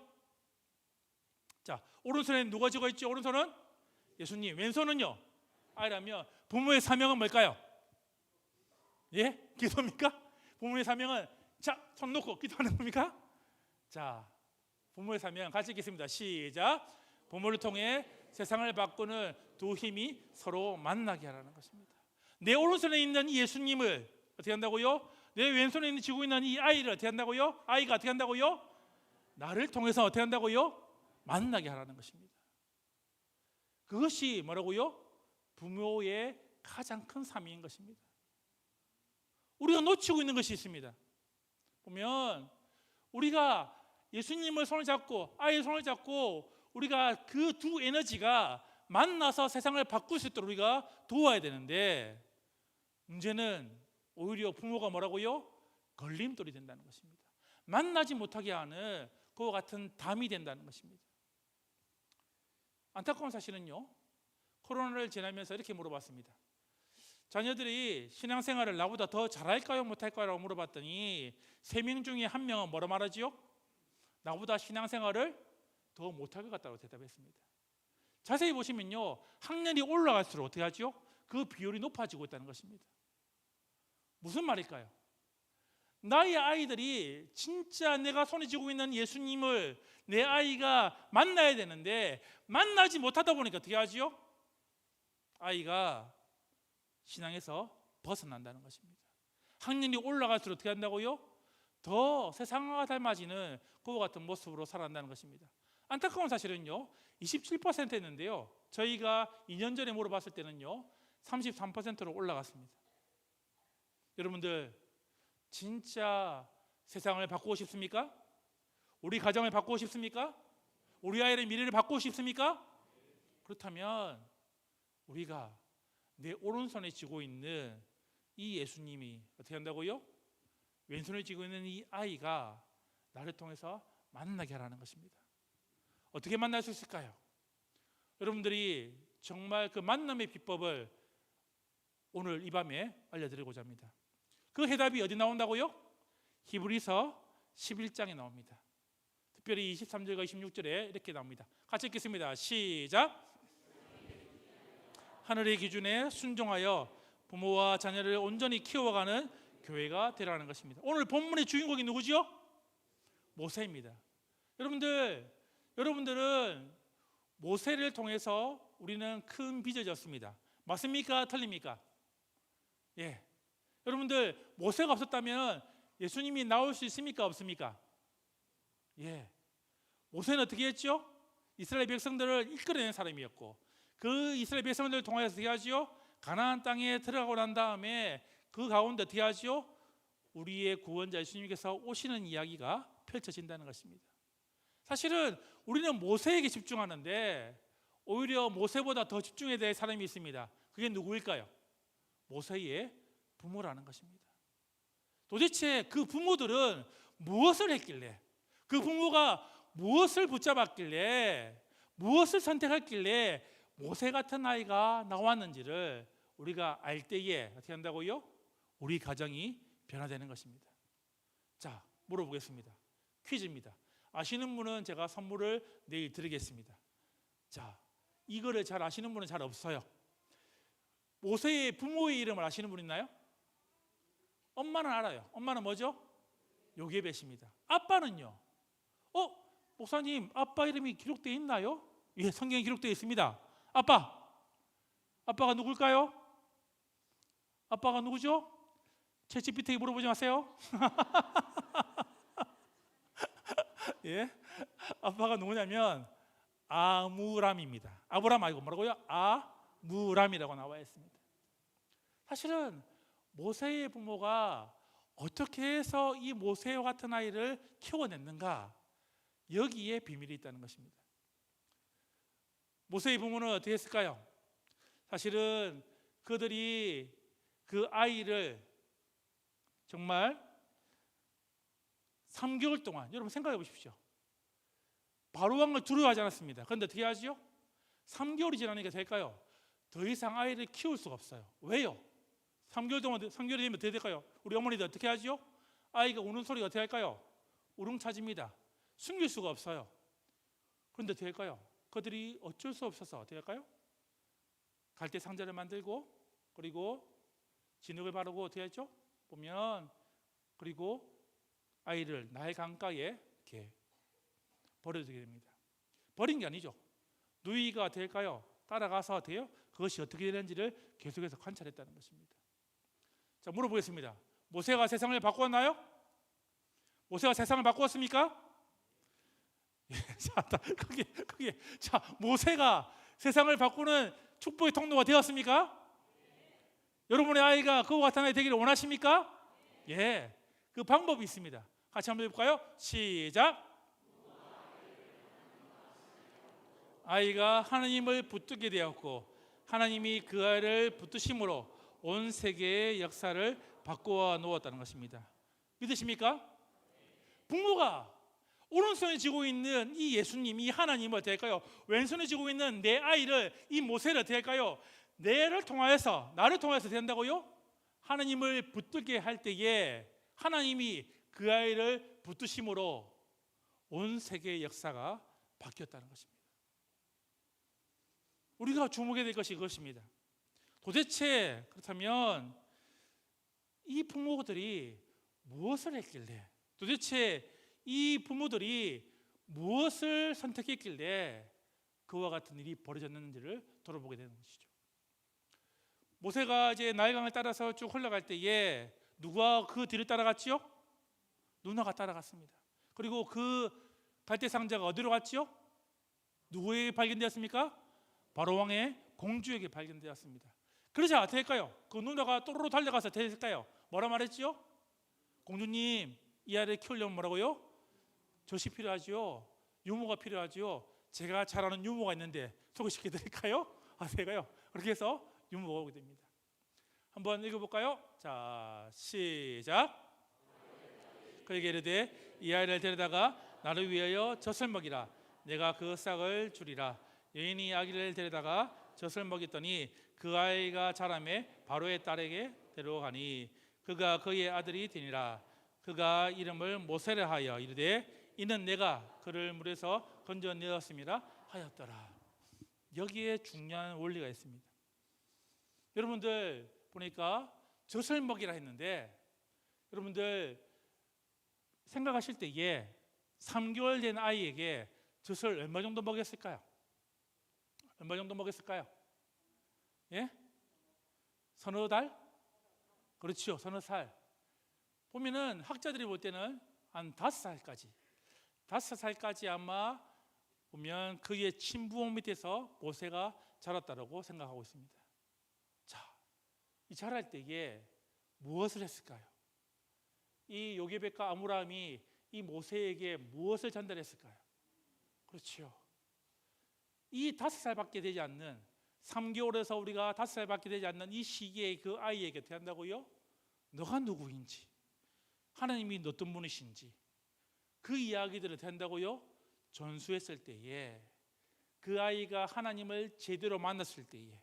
자, 오른손에 누가 쥐고 있죠? 오른손은 예수님, 왼손은요? 아이라면 부모의 사명은 뭘까요? 예? 기도입니까? 부모의 사명은 자, 손 놓고 기도하는 겁니까? 자, 부모의 사명 같이 읽겠습니다. 시작. 부모를 통해 세상을 바꾸는 두 힘이 서로 만나게 하라는 것입니다. 내 오른손에 있는 이 예수님을 어떻게 한다고요? 내 왼손에 있는 쥐고 있는 이 아이를 어떻게 한다고요? 아이가 어떻게 한다고요? 나를 통해서 어떻게 한다고요? 만나게 하라는 것입니다. 그것이 뭐라고요? 부모의 가장 큰 사명인 것입니다. 우리가 놓치고 있는 것이 있습니다. 보면 우리가 예수님을 손을 잡고 아이의 손을 잡고 우리가 그 두 에너지가 만나서 세상을 바꿀 수 있도록 우리가 도와야 되는데 문제는 오히려 부모가 뭐라고요? 걸림돌이 된다는 것입니다. 만나지 못하게 하는 그와 같은 담이 된다는 것입니다. 안타까운 사실은요, 코로나를 지나면서 이렇게 물어봤습니다. 자녀들이 신앙생활을 나보다 더 잘할까요? 못할까요? 라고 물어봤더니 3명 중에 1명은 뭐라 말하지요? 나보다 신앙생활을 더 못할 것 같다고 대답했습니다. 자세히 보시면요, 학년이 올라갈수록 어떻게 하죠? 그 비율이 높아지고 있다는 것입니다. 무슨 말일까요? 나의 아이들이 진짜 내가 손에 쥐고 있는 예수님을 내 아이가 만나야 되는데 만나지 못하다 보니까 어떻게 하죠? 아이가 신앙에서 벗어난다는 것입니다. 학년이 올라갈수록 어떻게 한다고요? 더 세상과 닮아지는 그와 같은 모습으로 살아간다는 것입니다. 안타까운 사실은요, 27%였는데요, 저희가 2년 전에 물어봤을 때는요 33%로 올라갔습니다. 여러분들 진짜 세상을 바꾸고 싶습니까? 우리 가정을 바꾸고 싶습니까? 우리 아이의 미래를 바꾸고 싶습니까? 그렇다면 우리가 내 오른손에 쥐고 있는 이 예수님이 어떻게 한다고요? 왼손에 쥐고 있는 이 아이가 나를 통해서 만나게 하라는 것입니다. 어떻게 만날 수 있을까요? 여러분들이 정말 그 만남의 비법을 오늘 이 밤에 알려드리고자 합니다. 그 해답이 어디 나온다고요? 히브리서 11장에 나옵니다. 특별히 23절과 26절에 이렇게 나옵니다. 같이 읽겠습니다. 시작. 하늘의 기준에 순종하여 부모와 자녀를 온전히 키워가는 교회가 되라는 것입니다. 오늘 본문의 주인공이 누구죠? 모세입니다. 여러분들은 모세를 통해서 우리는 큰 빚을 졌습니다. 맞습니까? 틀립니까? 예. 여러분들 모세가 없었다면 예수님이 나올 수 있습니까? 없습니까? 예. 모세는 어떻게 했죠? 이스라엘 백성들을 이끌어낸 사람이었고 그 이스라엘 백성들을 통해서 어떻게 하죠? 가나안 땅에 들어가고 난 다음에 그 가운데 어떻게 하죠? 우리의 구원자 예수님께서 오시는 이야기가 펼쳐진다는 것입니다. 사실은 우리는 모세에게 집중하는데 오히려 모세보다 더 집중해야 될 사람이 있습니다. 그게 누구일까요? 모세의 부모라는 것입니다. 도대체 그 부모들은 무엇을 했길래, 그 부모가 무엇을 붙잡았길래, 무엇을 선택했길래 모세 같은 아이가 나왔는지를 우리가 알 때에 어떻게 한다고요? 우리 가정이 변화되는 것입니다. 자, 물어보겠습니다. 퀴즈입니다. 아시는 분은 제가 선물을 내일 드리겠습니다. 자, 이거를 잘 아시는 분은 잘 없어요. 모세의 부모의 이름을 아시는 분 있나요? 엄마는 알아요. 엄마는 뭐죠? 요게벳입니다. 아빠는요? 목사님, 아빠 이름이 기록되어 있나요? 예, 성경에 기록되어 있습니다. 아빠가 누굴까요? 아빠가 누구죠? 챗GPT에게 물어보지 마세요. 예, 아빠가 누구냐면 아므람입니다. 아브람 아니고 뭐라고요? 아므람이라고 나와 있습니다. 사실은 모세의 부모가 어떻게 해서 이 모세와 같은 아이를 키워냈는가, 여기에 비밀이 있다는 것입니다. 모세의 부모는 어떻게 했을까요? 사실은 그들이 그 아이를 정말 3개월 동안, 여러분 생각해 보십시오. 바로 왕을 두려워하지 않았습니다. 그런데 어떻게 하죠? 3개월이 지나니까 될까요? 더 이상 아이를 키울 수가 없어요. 왜요? 3개월이 되면 어떻게 될까요? 우리 어머니들 어떻게 하죠? 아이가 우는 소리가 어떻게 할까요? 우렁차집니다. 숨길 수가 없어요. 그런데 어떻게 할까요? 그들이 어쩔 수 없어서 어떻게 할까요? 갈대 상자를 만들고, 그리고 진흙을 바르고 어떻게 했죠? 보면, 그리고 아이를 나일 강가에 이렇게 버려두게 됩니다. 버린 게 아니죠. 누이가 될까요? 따라가서 돼요? 그것이 어떻게 되는지를 계속해서 관찰했다는 것입니다. 자, 물어보겠습니다. 모세가 세상을 바꾸었나요? 모세가 세상을 바꾸었습니까? 예, 자, 모세가 세상을 바꾸는 축복의 통로가 되었습니까? 여러분의 아이가 그와 같은 아이 되기를 원하십니까? 예, 그 방법이 있습니다. 같이 한번 해볼까요? 시작. 아이가 하나님을 붙들게 되었고 하나님이 그 아이를 붙드심으로 온 세계의 역사를 바꾸어 놓았다는 것입니다. 믿으십니까? 부모가 오른손에 쥐고 있는 이 예수님, 이 하나님을 어떻게 할까요? 왼손에 쥐고 있는 내 아이를, 이 모세를 어떻게 할까요? 나를 통하여서 된다고요? 하나님을 붙들게 할 때에 하나님이 그 아이를 붙드심으로 온 세계의 역사가 바뀌었다는 것입니다. 우리가 주목해야 될 것이 그것입니다. 도대체 그렇다면 이 부모들이 무엇을 했길래, 도대체 이 부모들이 무엇을 선택했길래 그와 같은 일이 벌어졌는지를 돌아보게 되는 것이죠. 모세가 이제 나일강을 따라서 쭉 흘러갈 때에 누가 그 뒤를 따라갔지요? 누나가 따라갔습니다. 그리고 그 갈대 상자가 어디로 갔지요? 누구에게 발견되었습니까? 바로 왕의 공주에게 발견되었습니다. 그러자 어떻게 할까요? 그 누나가 또르르 달려가서 대했을까요? 뭐라 말했지요? 공주님, 이 아이를 키우려면 뭐라고요? 젖이 필요하지요. 유모가 필요하지요. 제가 잘 아는 유모가 있는데 소개시켜 드릴까요? 제가요. 그렇게 해서 유모가 오게 됩니다. 한번 읽어볼까요? 자, 시작. 그에게 이르되 이 아이를 데려다가 나를 위하여 젖을 먹이라. 내가 그 싹을 주리라. 여인이 아기를 데려다가 젖을 먹였더니 그 아이가 자라매 바로의 딸에게 데려가니 그가 그의 아들이 되니라. 그가 이름을 모세라 하여 이르되 이는 내가 그를 물에서 건져내었음이라 하였더라. 여기에 중요한 원리가 있습니다. 여러분들 보니까 젖을 먹이라 했는데, 여러분들 생각하실 때에 3개월 된 아이에게 젖을 얼마 정도 먹였을까요? 얼마 정도 먹였을까요? 예? 서너 달? 그렇죠, 서너 살. 보면은 학자들이 볼 때는 한 5살까지 아마 보면 그의 친부모 밑에서 모세가 자랐다라고 생각하고 있습니다. 자, 이 자랄 때에 무엇을 했을까요? 이 요게벳과 아므람이 이 모세에게 무엇을 전달했을까요? 그렇죠. 이 5살밖에 되지 않는 3개월에서 우리가 5살밖에 되지 않는 이 시기에 그 아이에게 어떻게 한다고요? 너가 누구인지, 하나님이 어떤 분이신지 그 이야기들을 한다고요? 전수했을 때에 그 아이가 하나님을 제대로 만났을 때에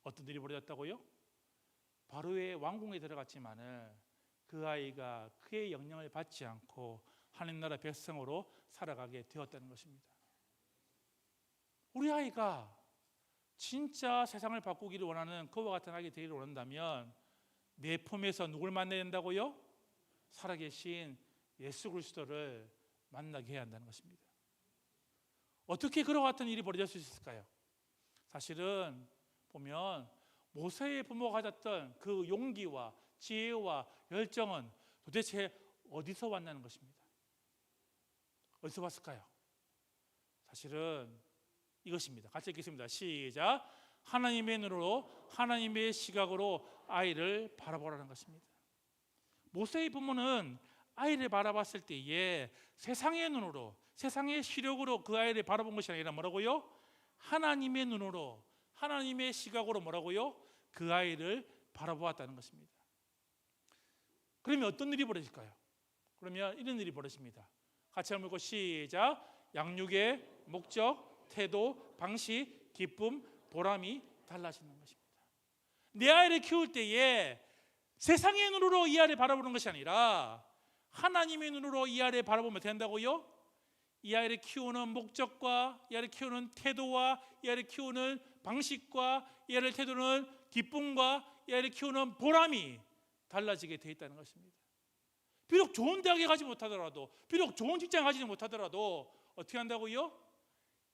어떤 일이 벌어졌다고요? 바로의 왕궁에 들어갔지만은 그 아이가 그의 영향을 받지 않고 하나님 나라 백성으로 살아가게 되었다는 것입니다. 우리 아이가 진짜 세상을 바꾸기를 원하는 그와 같은 아기 되기를 원한다면 내 품에서 누굴 만나야 된다고요? 살아계신 예수 그리스도를 만나게 해야 한다는 것입니다. 어떻게 그와 같은 일이 벌어질 수 있을까요? 사실은 보면 모세의 부모가 가졌던 그 용기와 지혜와 열정은 도대체 어디서 왔냐는 것입니다. 어디서 왔을까요? 사실은 이것입니다. 같이 읽겠습니다. 시작. 하나님의 눈으로, 하나님의 시각으로 아이를 바라보라는 것입니다. 모세의 부모는 아이를 바라봤을 때에 세상의 눈으로, 세상의 시력으로 그 아이를 바라본 것이 아니라 뭐라고요? 하나님의 눈으로, 하나님의 시각으로 뭐라고요? 그 아이를 바라보았다는 것입니다. 그러면 어떤 일이 벌어질까요? 그러면 이런 일이 벌어집니다. 같이 한번 읽고 시작. 양육의 목적, 태도, 방식, 기쁨, 보람이 달라지는 것입니다. 내 아이를 키울 때에 세상의 눈으로 이 아이를 바라보는 것이 아니라 하나님의 눈으로 이 아이를 바라보면 된다고요? 이 아이를 키우는 목적과 이 아이를 키우는 태도와 이 아이를 키우는 방식과 이 아이를 태도는 기쁨과 이 아이를 키우는 보람이 달라지게 되어 있다는 것입니다. 비록 좋은 대학에 가지 못하더라도, 비록 좋은 직장에 가지 못하더라도 어떻게 한다고요?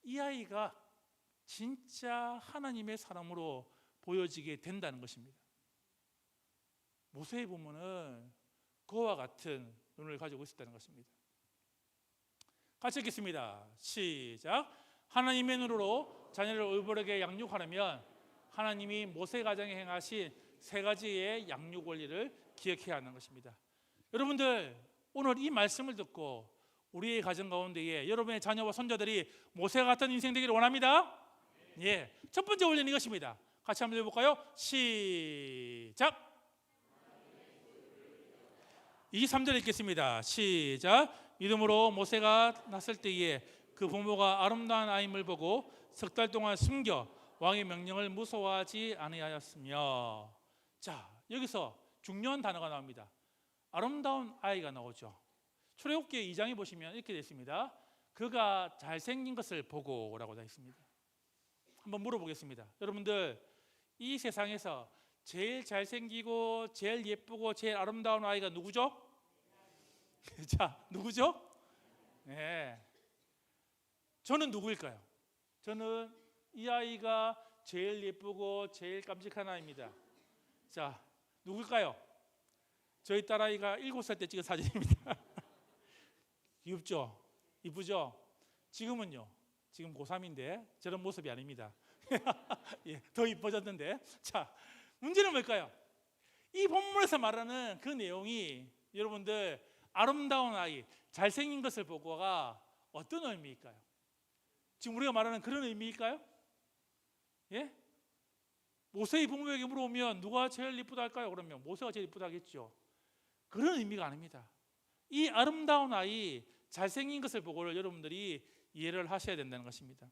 이 아이가 진짜 하나님의 사람으로 보여지게 된다는 것입니다. 모세의 부모는 그와 같은 눈을 가지고 있었다는 것입니다. 같이 읽겠습니다. 시작. 하나님의 눈으로 자녀를 올바르게 양육하려면 하나님이 모세 가정에 행하신 세 가지의 양육 원리를 기억해야 하는 것입니다. 여러분들 오늘 이 말씀을 듣고 우리의 가정 가운데에 여러분의 자녀와 손자들이 모세 같은 인생 되기를 원합니다. 예, 첫 번째 원리는 이것입니다. 같이 한번 해볼까요? 시작. 23절 읽겠습니다. 시작. 믿음으로 모세가 났을 때에 그 부모가 아름다운 아임을 보고 석 달 동안 숨겨 왕의 명령을 무서워하지 아니하였으며. 자, 여기서 중요한 단어가 나옵니다. 아름다운 아이가 나오죠. 출애굽기 2장에 보시면 이렇게 되어 있습니다. 그가 잘생긴 것을 보고 라고 되어 있습니다. 한번 물어보겠습니다. 여러분들 이 세상에서 제일 잘생기고 제일 예쁘고 제일 아름다운 아이가 누구죠? 자, 누구죠? 네. 저는 누구일까요? 저는 이 아이가 제일 예쁘고 제일 깜찍한 아이입니다. 자, 누굴까요? 저희 딸아이가 7살 때 찍은 사진입니다. 귀엽죠? 이쁘죠? 지금은요? 지금 고3인데 저런 모습이 아닙니다. 예, 더 이뻐졌는데. 자, 문제는 뭘까요? 이 본문에서 말하는 그 내용이 여러분들 아름다운 아이, 잘생긴 것을 보고가 어떤 의미일까요? 지금 우리가 말하는 그런 의미일까요? 예? 모세의 부모에게 물어보면 누가 제일 이쁘다 할까요? 그러면 모세가 제일 이쁘다 하겠죠. 그런 의미가 아닙니다. 이 아름다운 아이, 잘생긴 것을 보고를 여러분들이 이해를 하셔야 된다는 것입니다.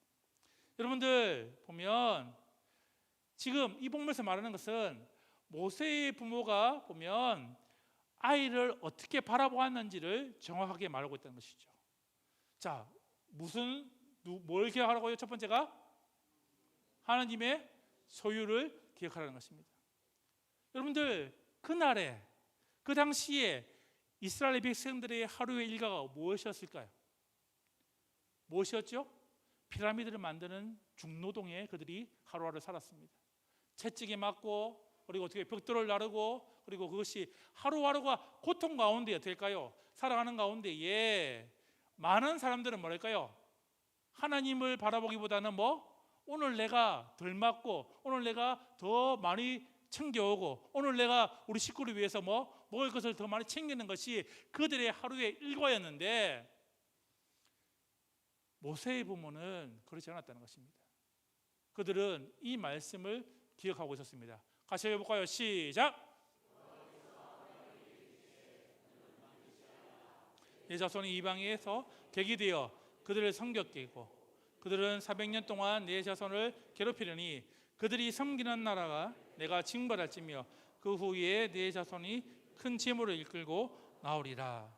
여러분들 보면 지금 이 본문에서 말하는 것은 모세의 부모가 보면 아이를 어떻게 바라보았는지를 정확하게 말하고 있다는 것이죠. 자, 뭘 기억하라고요? 첫 번째가 하나님의 소유를 기억하라는 것입니다. 여러분들 그날에 그 당시에 이스라엘 백성들의 하루의 일과가 무엇이었을까요? 무엇이었죠? 피라미드를 만드는 중노동에 그들이 하루하루 살았습니다. 채찍에 맞고 그리고 어떻게 벽돌을 나르고 그리고 그것이 하루하루가 고통 가운데 어떨까요? 살아가는 가운데에 많은 사람들은 뭐랄까요? 하나님을 바라보기보다는 오늘 내가 덜 맞고 오늘 내가 더 많이 챙겨오고 오늘 내가 우리 식구를 위해서 먹을 것을 더 많이 챙기는 것이 그들의 하루의 일과였는데 모세의 부모는 그렇지 않았다는 것입니다. 그들은 이 말씀을 기억하고 있었습니다. 같이 해볼까요? 시작. 내 자손이 이방에서 객이 되어 그들을 섬겼게 하고 그들은 400년 동안 내 자손을 괴롭히려니 그들이 섬기는 나라가 내가 징벌할지며 그 후에 내 자손이 큰 재물을 이끌고 나오리라.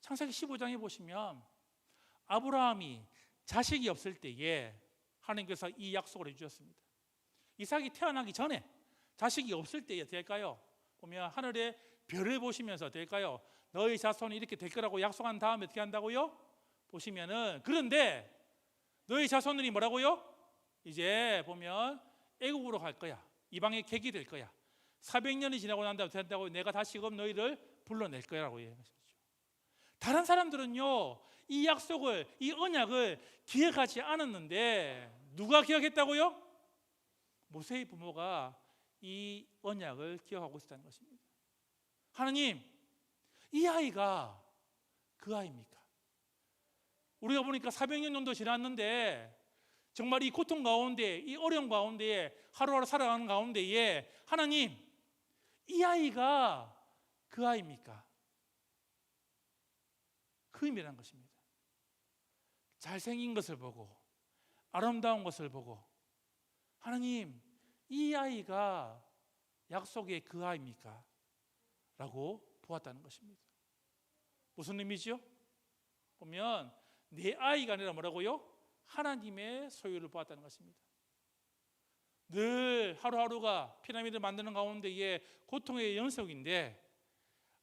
창세기 15장에 보시면 아브라함이 자식이 없을 때에 하나님께서 이 약속을 해주셨습니다. 이삭이 태어나기 전에 자식이 없을 때에 될까요? 보면 하늘의 별을 보시면서 될까요? 너희 자손이 이렇게 될 거라고 약속한 다음에 어떻게 한다고요? 보시면은 그런데 너희 자손들이 뭐라고요? 이제 보면 애국으로 갈 거야. 이방의 객이 될 거야. 400년이 지나고 난 다음에 된다고 내가 다시금 너희를 불러낼 거라고 얘기하시죠. 다른 사람들은요 이 약속을, 이 언약을 기억하지 않았는데 누가 기억했다고요? 모세의 부모가 이 언약을 기억하고 있었다는 것입니다. 하나님, 이 아이가 그 아이입니까? 우리가 보니까 400년 정도 지났는데 정말 이 고통 가운데, 이 어려움 가운데 하루하루 살아가는 가운데에 하나님, 이 아이가 그 아이입니까? 그 의미라는 것입니다. 잘생긴 것을 보고 아름다운 것을 보고 하나님, 이 아이가 약속의 그 아이입니까? 라고 보았다는 것입니다. 무슨 의미죠? 보면 내 아이가 아니라 뭐라고요? 하나님의 소유를 보았다는 것입니다. 늘 하루하루가 피라미드를 만드는 가운데에 고통의 연속인데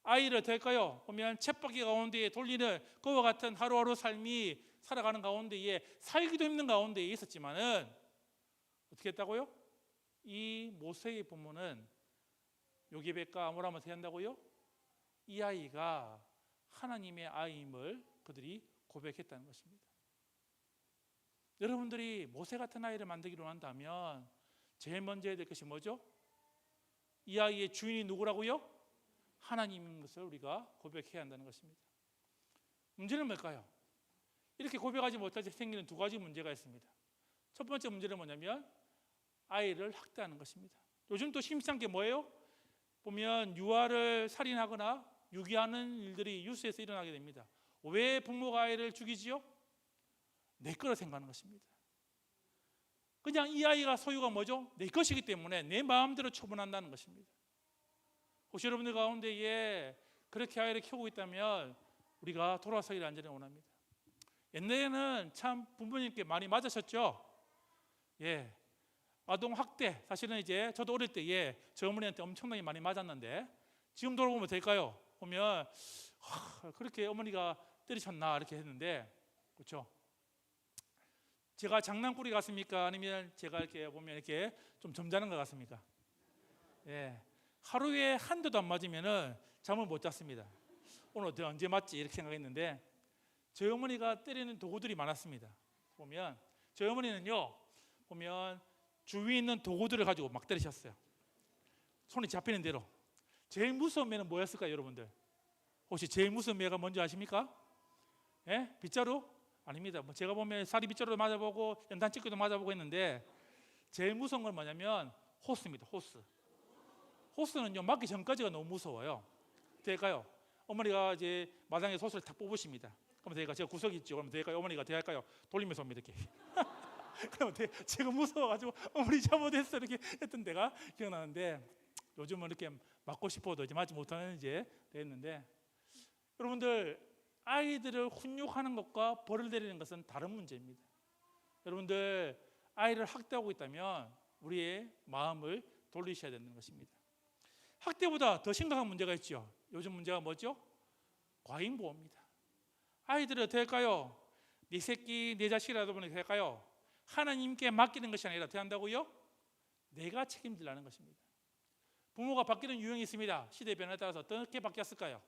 아이를 될까요? 보면 쳇바퀴 가운데에 돌리는 그와 같은 하루하루 삶이 살아가는 가운데에 살기도 힘든 가운데에 있었지만은 어떻게 했다고요? 이 모세의 부모는 요게벳과 아므람을 대한다고요? 이 아이가 하나님의 아이임을 그들이 고백했다는 것입니다. 여러분들이 모세 같은 아이를 만들기로 한다면 제일 먼저 해야 될 것이 뭐죠? 이 아이의 주인이 누구라고요? 하나님인 것을 우리가 고백해야 한다는 것입니다. 문제는 뭘까요? 이렇게 고백하지 못할 때 생기는 두 가지 문제가 있습니다. 첫 번째 문제는 뭐냐면 아이를 학대하는 것입니다. 요즘 또 심상한 게 뭐예요? 보면 유아를 살인하거나 유기하는 일들이 뉴스에서 일어나게 됩니다. 왜 부모가 아이를 죽이지요? 내 거라 생각하는 것입니다. 그냥 이 아이가 소유가 뭐죠? 내 것이기 때문에 내 마음대로 처분한다는 것입니다. 혹시 여러분들 가운데에 그렇게 아이를 키우고 있다면 우리가 돌아서기를 간절히 원합니다. 옛날에는 참 부모님께 많이 맞으셨죠? 예, 아동 학대, 사실은 이제 저도 어릴 때에 저 어머니한테 엄청나게 많이 맞았는데 지금 돌아보면 될까요? 보면 그렇게 어머니가 때리셨나 이렇게 했는데, 그렇죠? 제가 장난꾸리 같습니까? 아니면 제가 이렇게 보면 이렇게 좀 점잖은 것 같습니까? 예, 하루에 한 대도 안 맞으면은 잠을 못 잤습니다. 오늘 언제 맞지 이렇게 생각했는데 저희 어머니가 때리는 도구들이 많았습니다. 보면 저희 어머니는요, 보면 주위에 있는 도구들을 가지고 막 때리셨어요. 손이 잡히는 대로. 제일 무서운 매는 뭐였을까요, 여러분들? 혹시 제일 무서운 매가 뭔지 아십니까? 예? 빗자루? 아닙니다. 뭐 제가 보면 사리 빗자루도 맞아보고 연탄 찍기도 맞아보고 했는데 제일 무서운 건 뭐냐면 호스입니다. 호스. 호스는요 맞기 전까지가 너무 무서워요. 될까요? 어머니가 이제 마당에 호스를 탁 뽑으십니다. 그러면 제가 구석이 있죠. 그러면 될까요? 어머니가 될까요? 돌리면서 옵니다 이렇게. 그러면 제가 무서워가지고 어머니 잘못했어 이렇게 했던 데가 기억나는데 요즘은 이렇게 맞고 싶어도 이제 맞지 못하는 이제 됐는데 여러분들 아이들을 훈육하는 것과 벌을 내리는 것은 다른 문제입니다. 여러분들 아이를 학대하고 있다면 우리의 마음을 돌리셔야 되는 것입니다. 학대보다 더 심각한 문제가 있죠. 요즘 문제가 뭐죠? 과잉보호입니다. 아이들은 될까요? 네 새끼 내 자식이라도 보니 될까요? 하나님께 맡기는 것이 아니라 어떻게 한다고요? 내가 책임지라는 것입니다. 부모가 바뀌는 유형이 있습니다. 시대의 변화에 따라서 어떻게 바뀌었을까요?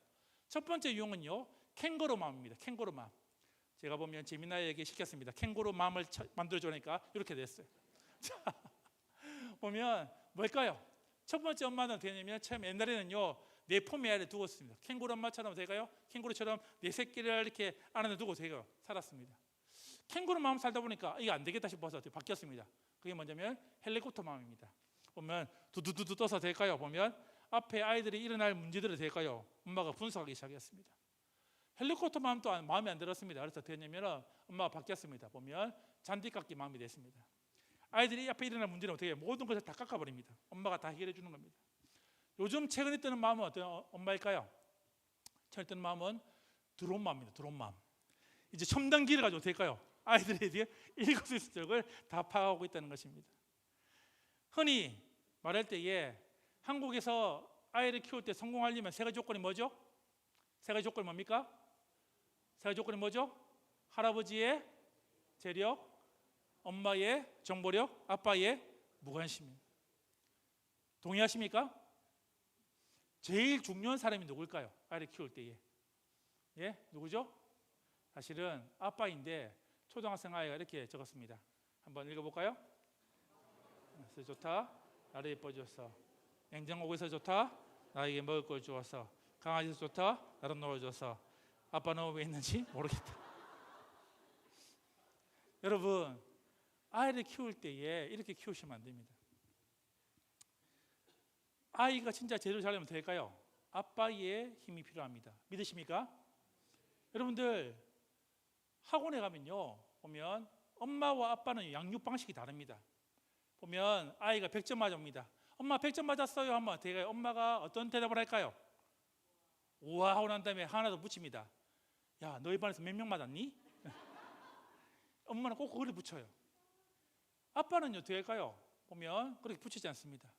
첫 번째 유형은요 캥거루맘입니다. 캥거루맘. 제가 보면 재미나에게 시켰습니다. 캥거루맘을 만들어주니까 이렇게 됐어요. 자, 보면 뭘까요? 첫 번째 엄마는 되냐면 참 옛날에는요 내 품에 아이를 두고 있습니다. 캥거루 엄마처럼 될까요? 캥거루처럼 내 새끼를 이렇게 안에 두고 제가 살았습니다. 캥거루 마음 살다 보니까 이게 안 되겠다 싶어서 바뀌었습니다. 그게 뭐냐면 헬리콥터 마음입니다. 보면 두두두두 떠서 될까요? 보면 앞에 아이들이 일어날 문제들을 될까요? 엄마가 분석하기 시작했습니다. 헬리콥터 마음도 마음에 안 들었습니다. 그래서 어떻게 했냐면 엄마가 바뀌었습니다. 보면 잔디깎기 마음이 됐습니다. 아이들이 앞에 일어날 문제는 어떻게 해요? 모든 것을 다 깎아버립니다. 엄마가 다 해결해 주는 겁니다. 요즘 최근에 뜨는 마음은 어떤 엄마일까요? 최근에 뜨는 마음은 드론 마음입니다. 드론 마음. 이제 첨단기를 가지고 될까요? 아이들에 대해 일거수일투족을 다 파악하고 있다는 것입니다. 흔히 말할 때에 한국에서 아이를 키울 때 성공하려면 세 가지 조건이 뭐죠? 세 가지 조건이 뭡니까? 세 가지 조건이 뭐죠? 할아버지의 재력, 엄마의 정보력, 아빠의 무관심입니다. 동의하십니까? 제일 중요한 사람이 누굴까요? 아이를 키울 때에. 예? 누구죠? 사실은 아빠인데 초등학생 아이가 이렇게 적었습니다. 한번 읽어볼까요? 좋다. 나를 예뻐줬어. 냉장고에서 좋다. 나에게 먹을 걸 주었어. 강아지에서 좋다. 나를 놀아줬어. 아빠는 왜 있는지 모르겠다. 여러분, 아이를 키울 때에 이렇게 키우시면 안 됩니다. 아이가 진짜 제대로 자라면 될까요? 아빠의 힘이 필요합니다. 믿으십니까? 여러분들 학원에 가면요, 보면 엄마와 아빠는 양육 방식이 다릅니다. 보면 아이가 100점 맞아옵니다. 엄마 100점 맞았어요 하면 엄마가 어떤 대답을 할까요? 우와 하고 난 다음에 하나 더 붙입니다. 야, 너희 반에서 몇 명 맞았니? 엄마는 꼭 그걸 붙여요. 아빠는요, 어떻게 할까요? 보면 그렇게 붙이지 않습니다.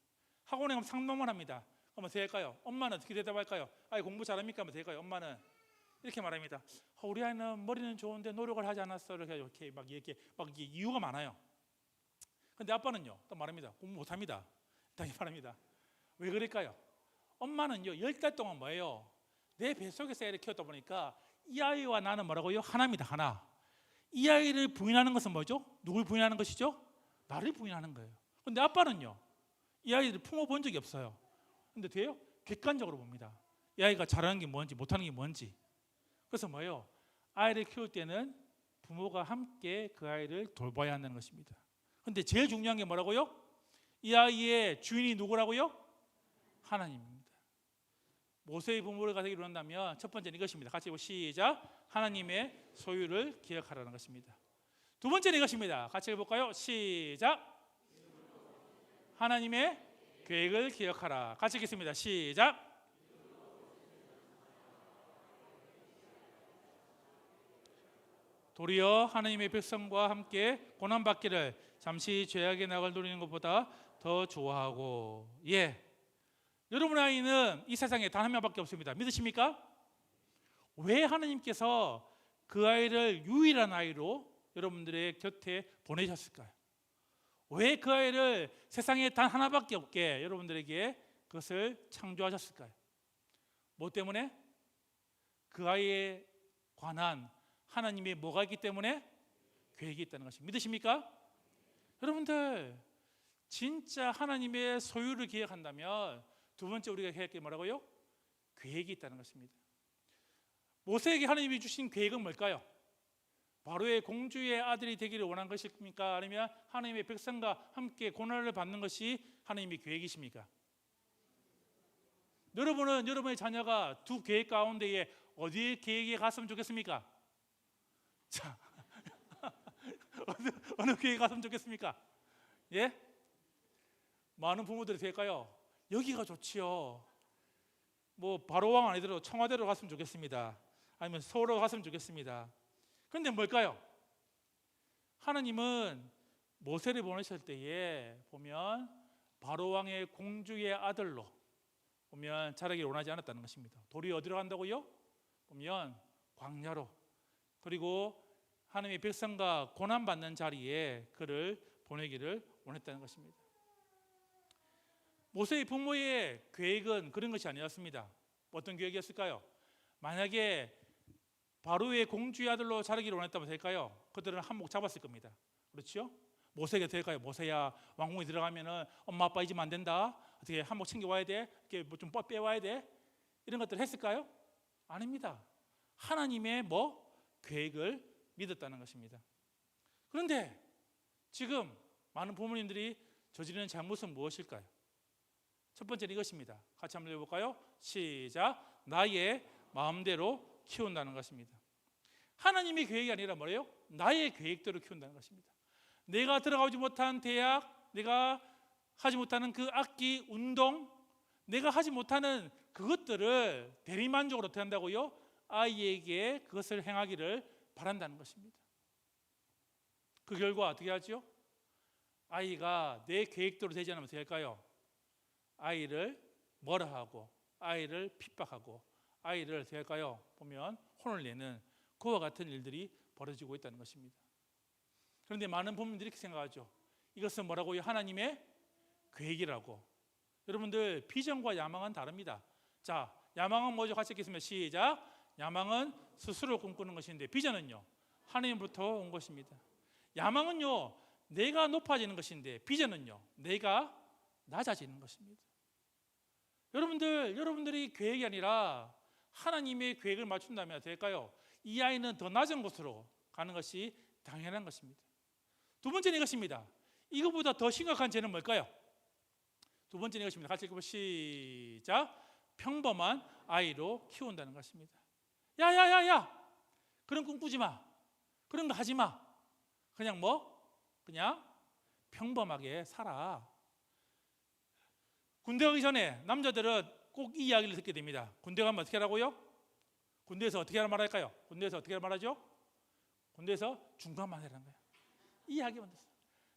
학원에 가면 상담만 합니다. 그럼 어떻게 할까요? 엄마는 어떻게 대답할까요? 아이 공부 잘합니까? 하면 될까요? 엄마는 이렇게 말합니다. 우리 아이는 머리는 좋은데 노력을 하지 않았어. 이렇게 막 이유가 많아요. 근데 아빠는요, 또 말합니다. 공부 못합니다. 딱 말합니다. 왜 그럴까요? 엄마는요, 10달 동안 뭐예요? 내 뱃속에서 애를 키웠다 보니까 이 아이와 나는 뭐라고요? 하나입니다. 하나. 이 아이를 부인하는 것은 뭐죠? 누굴 부인하는 것이죠? 나를 부인하는 거예요. 근데 아빠는요, 이 아이를 품어본 적이 없어요. 근데 돼요? 객관적으로 봅니다. 이 아이가 잘하는 게 뭔지 못하는 게 뭔지. 그래서 뭐예요? 아이를 키울 때는 부모가 함께 그 아이를 돌봐야 한다는 것입니다. 근데 제일 중요한 게 뭐라고요? 이 아이의 주인이 누구라고요? 하나님입니다. 모세의 부모를 가지고 이룬다면 첫 번째는 이것입니다. 같이 읽고 시작. 하나님의 소유를 기억하라는 것입니다. 두 번째는 이것입니다. 같이 읽어볼까요? 시작. 하나님의 계획을 기억하라. 같이 읽겠습니다. 시작. 도리어 하나님의 백성과 함께 고난받기를 잠시 죄악의 낙을 누리는 것보다 더 좋아하고. 예, 여러분의 아이는 이 세상에 단 한 명밖에 없습니다. 믿으십니까? 왜 하나님께서 그 아이를 유일한 아이로 여러분들의 곁에 보내셨을까요? 왜 그 아이를 세상에 단 하나밖에 없게 여러분들에게 그것을 창조하셨을까요? 뭐 때문에? 그 아이에 관한 하나님의 뭐가 있기 때문에? 계획이 있다는 것입니다. 믿으십니까? 여러분들 진짜 하나님의 소유를 기억한다면 두 번째 우리가 해야 할 게 뭐라고요? 계획이 있다는 것입니다. 모세에게 하나님이 주신 계획은 뭘까요? 바로의 공주의 아들이 되기를 원한 것입니까? 아니면 하나님의 백성과 함께 고난을 받는 것이 하나님의 계획이십니까? 여러분은 여러분의 자녀가 두 계획 가운데에 어디에 계획이 갔으면 좋겠습니까? 자, 어느 계획이 갔으면 좋겠습니까? 예? 많은 부모들이 될까요? 여기가 좋지요. 뭐 바로왕 아니더라도 청와대로 갔으면 좋겠습니다. 아니면 서울로 갔으면 좋겠습니다. 그런데 뭘까요? 하나님은 모세를 보내실 때에 보면 바로왕의 공주의 아들로 보면 자라기를 원하지 않았다는 것입니다. 도리어 어디로 간다고요? 보면 광야로, 그리고 하나님의 백성과 고난받는 자리에 그를 보내기를 원했다는 것입니다. 모세의 부모의 계획은 그런 것이 아니었습니다. 어떤 계획이었을까요? 만약에 바로의 공주의 아들로 자라기를 원했다면 될까요? 그들은 한몫 잡았을 겁니다. 그렇죠? 모세에게 될까요? 모세야, 왕궁에 들어가면은 엄마 아빠 잊으면 안 된다. 어떻게 한몫 챙겨와야 돼? 이렇게 뭐 좀 빼와야 돼? 이런 것들을 했을까요? 아닙니다. 하나님의 계획을 믿었다는 것입니다. 그런데 지금 많은 부모님들이 저지르는 잘못은 무엇일까요? 첫 번째는 이것입니다. 같이 한번 읽어볼까요? 시작. 나의 마음대로 키운다는 것입니다. 하나님의 계획이 아니라 뭐예요? 나의 계획대로 키운다는 것입니다. 내가 들어가지 못한 대학, 내가 하지 못하는 그 악기, 운동, 내가 하지 못하는 그것들을 대리만족으로 어떻게 한다고요? 아이에게 그것을 행하기를 바란다는 것입니다. 그 결과 어떻게 하죠? 아이가 내 계획대로 되지 않으면 어떻게 할까요? 아이를 뭐라 하고, 아이를 핍박하고, 아이를 어떻게 할까요? 보면 혼을 내는 그와 같은 일들이 벌어지고 있다는 것입니다. 그런데 많은 부모님들이 이렇게 생각하죠. 이것은 뭐라고요? 하나님의 계획이라고. 여러분들, 비전과 야망은 다릅니다. 자, 야망은 뭐죠? 같이 읽겠습니다. 시작. 야망은 스스로 꿈꾸는 것인데, 비전은요, 하나님부터 온 것입니다. 야망은요, 내가 높아지는 것인데, 비전은요, 내가 낮아지는 것입니다. 여러분들이 계획이 아니라 하나님의 계획을 맞춘다면 될까요? 이 아이는 더 낮은 곳으로 가는 것이 당연한 것입니다. 두 번째는 이것입니다. 이거보다 더 심각한 죄는 뭘까요? 두 번째는 이것입니다. 같이 읽어보시죠. 시작. 평범한 아이로 키운다는 것입니다. 야야야야, 그런 꿈 꾸지 마. 그런 거 하지 마. 그냥 그냥 평범하게 살아. 군대 가기 전에 남자들은 꼭 이 이야기를 듣게 됩니다. 군대 가면 어떻게 하라고요? 군대에서 어떻게 하라 말할까요? 군대에서 어떻게 하라 말하죠? 군대에서 중간만 해라는 거예요. 이 이야기만 듣어요.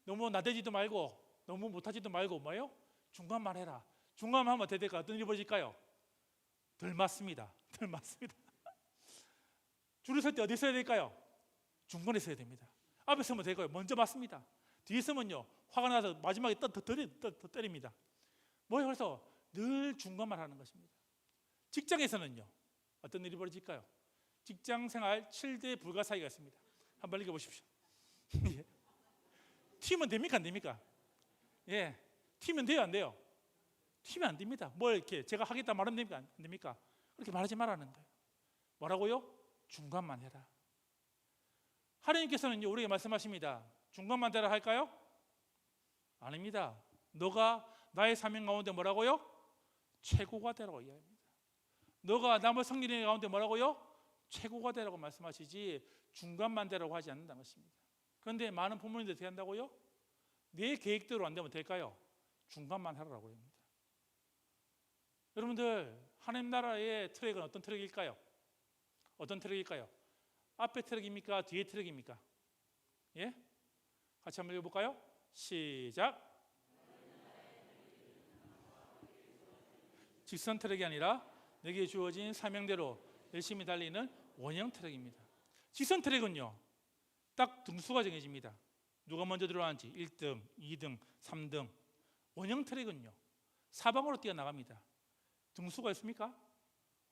너무 나대지도 말고 너무 못하지도 말고 뭐예요? 중간만 해라. 중간만 하면 어떻게 될까요? 어떤 일이 벌어질까요? 덜 맞습니다. 덜 맞습니다. 줄을 설 때 어디 서야 될까요? 중간에 서야 됩니다. 앞에 서면 될까요? 먼저 맞습니다. 뒤에 서면요, 화가 나서 마지막에 더 때립니다. 그래서 늘 중간만 하는 것입니다. 직장에서는요, 어떤 일이 벌어질까요? 직장 생활 7대 불가사의가 있습니다. 한번 읽어보십시오. 예. 튀면 됩니까? 안 됩니까? 예, 튀면 돼요? 안 돼요? 튀면 안 됩니다. 이렇게 제가 하겠다 말하면 됩니까? 안 됩니까? 그렇게 말하지 말라는 거예요. 뭐라고요? 중간만 해라. 하나님께서는 우리에게 말씀하십니다. 중간만 되라 할까요? 아닙니다. 너가 나의 사명 가운데 뭐라고요? 최고가 되라고 이야기합니다. 너가 남을 성리는 가운데 뭐라고요? 최고가 되라고 말씀하시지 중간만 되라고 하지 않는다는 것입니다. 그런데 많은 부모님들이 어떻게 한다고요? 내 계획대로 안 되면 될까요? 중간만 하라고 합니다. 여러분들, 하나님 나라의 트랙은 어떤 트랙일까요? 어떤 트랙일까요? 앞에 트랙입니까? 뒤에 트랙입니까? 예? 같이 한번 읽어볼까요? 시작. 직선 트랙이 아니라 내게 주어진 사명대로 열심히 달리는 원형 트랙입니다. 직선 트랙은요, 딱 등수가 정해집니다. 누가 먼저 들어가는지 1등, 2등, 3등. 원형 트랙은요, 사방으로 뛰어나갑니다. 등수가 있습니까?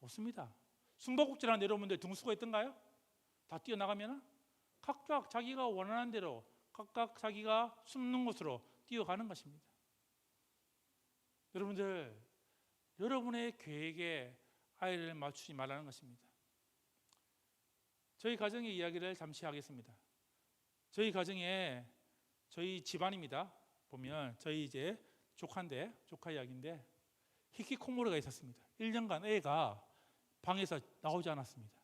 없습니다. 숨바꼭질하는 여러분들 등수가 있던가요? 다 뛰어나가면 각각 자기가 원하는 대로 각각 자기가 숨는 곳으로 뛰어가는 것입니다. 여러분들, 여러분의 계획에 아이를 맞추지 말라는 것입니다. 저희 가정의 이야기를 잠시 하겠습니다. 저희 가정에 저희 집안입니다. 보면 저희 이제 조카 이야기인데 히키코모리가 있었습니다. 1년간 애가 방에서 나오지 않았습니다.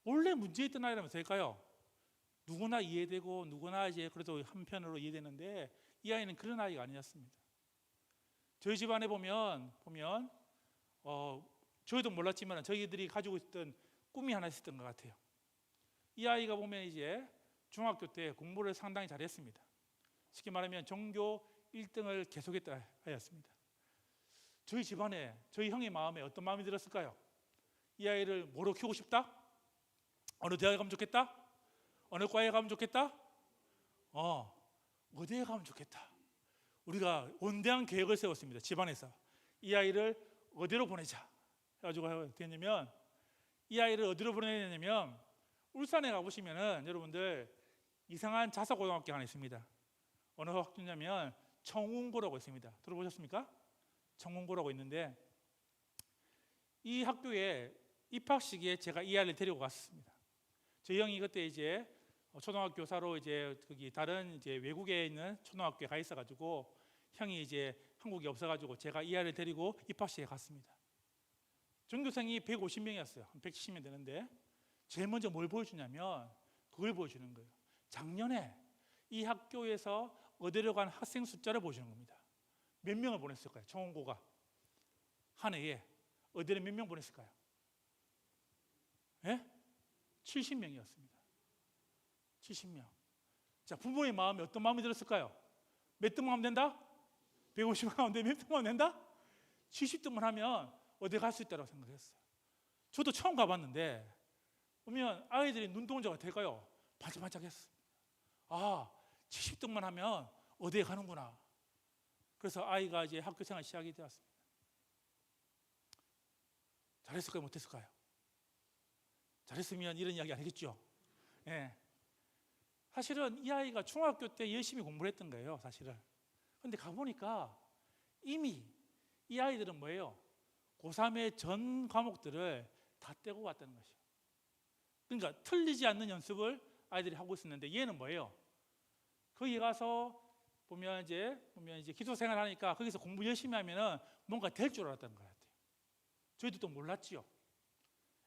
원래 문제 있던 아이라면 될까요? 누구나 이해되고 누구나 이제 그래도 한편으로 이해되는데 이 아이는 그런 아이가 아니었습니다. 저희 집안에 보면 저희도 몰랐지만 저희들이 가지고 있던 꿈이 하나 있었던 것 같아요. 이 아이가 보면 이제 중학교 때 공부를 상당히 잘했습니다. 쉽게 말하면 전교 1등을 계속했다 하였습니다. 저희 집안에 저희 형의 마음에 어떤 마음이 들었을까요? 이 아이를 뭐로 키우고 싶다? 어느 대학에 가면 좋겠다? 어느 과에 가면 좋겠다? 어디에 가면 좋겠다? 우리가 원대한 계획을 세웠습니다. 집안에서 이 아이를 어디로 보내자 해가지고 됐냐면 이 아이를 어디로 보내야 되냐면 울산에 가보시면은 여러분들 이상한 자사고등학교 하나 있습니다. 어느 학교냐면 청운고라고 있습니다. 들어보셨습니까? 청운고라고 있는데 이 학교에 입학 시기에 제가 이 아이를 데리고 갔습니다. 저희 형이 그때 이제 초등학교 교사로 이제 거기 다른 이제 외국에 있는 초등학교에 가 있어가지고 형이 이제 한국에 없어가지고 제가 이 아이를 데리고 입학식에 갔습니다. 전교생이 150명이었어요. 한 170명 되는데 제일 먼저 뭘 보여주냐면 그걸 보여주는 거예요. 작년에 이 학교에서 어디로 간 학생 숫자를 보여주는 겁니다. 몇 명을 보냈을까요? 청원고가 한 해에 어디로 몇 명 보냈을까요? 예? 70명이었습니다. 70명. 자, 부모의 마음이 어떤 마음이 들었을까요? 몇 등만 하면 된다? 150만 하는데 몇 등만 하면 된다? 70등만 하면 어디 갈 수 있다고 생각했어요. 저도 처음 가봤는데 보면 아이들이 눈동자가 될까요? 반짝반짝했어요. 아, 70등만 하면 어디에 가는구나. 그래서 아이가 이제 학교 생활 시작이 되었습니다. 잘했을까요? 못했을까요? 잘했으면 이런 이야기 안 하겠죠. 예. 사실은 이 아이가 중학교 때 열심히 공부를 했던 거예요, 사실은. 근데 가보니까 이미 이 아이들은 뭐예요? 고3의 전 과목들을 다 떼고 왔다는 것이에요. 그러니까 틀리지 않는 연습을 아이들이 하고 있었는데 얘는 뭐예요? 거기 가서 보면 이제 기초 생활 하니까 거기서 공부 열심히 하면은 뭔가 될 줄 알았다는 것 같아요. 저희도 또 몰랐지요.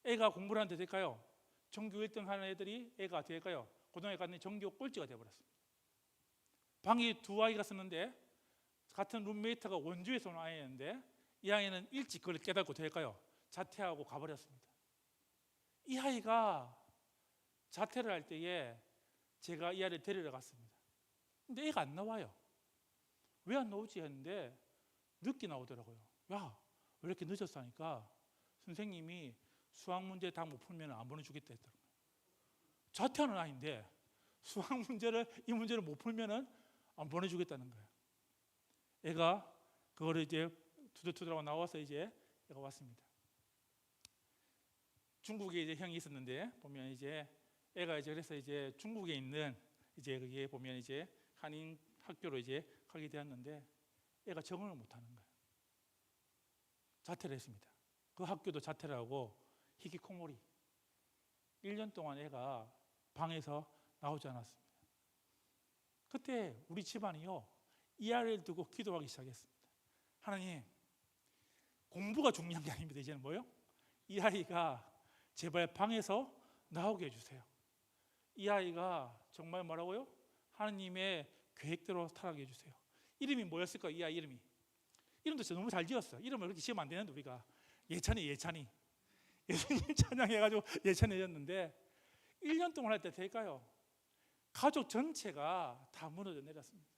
애가 공부를 하는데 될까요? 전교 1등 하는 애들이 애가 될까요? 고등학교 갔는데 전교 꼴찌가 되어버렸습니다. 방에 두 아이가 썼는데 같은 룸메이트가 원주에서 온 아이였는데 이 아이는 일찍 그걸 깨닫고 될까요? 자퇴하고 가버렸습니다. 이 아이가 자퇴를 할 때에 제가 이 아이를 데리러 갔습니다. 근데 애가 안 나와요. 왜 안 나오지 했는데 늦게 나오더라고요. 야, 왜 이렇게 늦었어 하니까 선생님이 수학 문제 다 못 풀면 안 보내주겠다 했더라고요. 자퇴하는 아이인데 수학 문제를 이 문제를 못 풀면 안 보내주겠다는 거예요. 애가 그거를 이제 투덜투덜하고 나와서 이제 애가 왔습니다. 중국에 이제 형이 있었는데 보면 이제 애가 이제 그래서 이제 중국에 있는 이제 그게 보면 이제 한인 학교로 이제 가게 되었는데 애가 적응을 못 하는 거예요. 자퇴를 했습니다. 그 학교도 자퇴를 하고 히키코모리 1년 동안 애가 방에서 나오지 않았습니다. 그때 우리 집안이요 이 아이를 두고 기도하기 시작했습니다. 하나님, 공부가 중요한 게 아닙니다. 이제는 뭐요? 이 아이가 제발 방에서 나오게 해주세요. 이 아이가 정말 뭐라고요? 하나님의 계획대로 살아가게 해주세요. 이름이 뭐였을까요? 이 아이 이름도 진짜 너무 잘 지었어요. 이름을 그렇게 지으면 안 되는데 우리가 예찬이 예수님 찬양해가지고 예찬이 해줬는데 1년 동안 할 때 될까요? 가족 전체가 다 무너져 내렸습니다.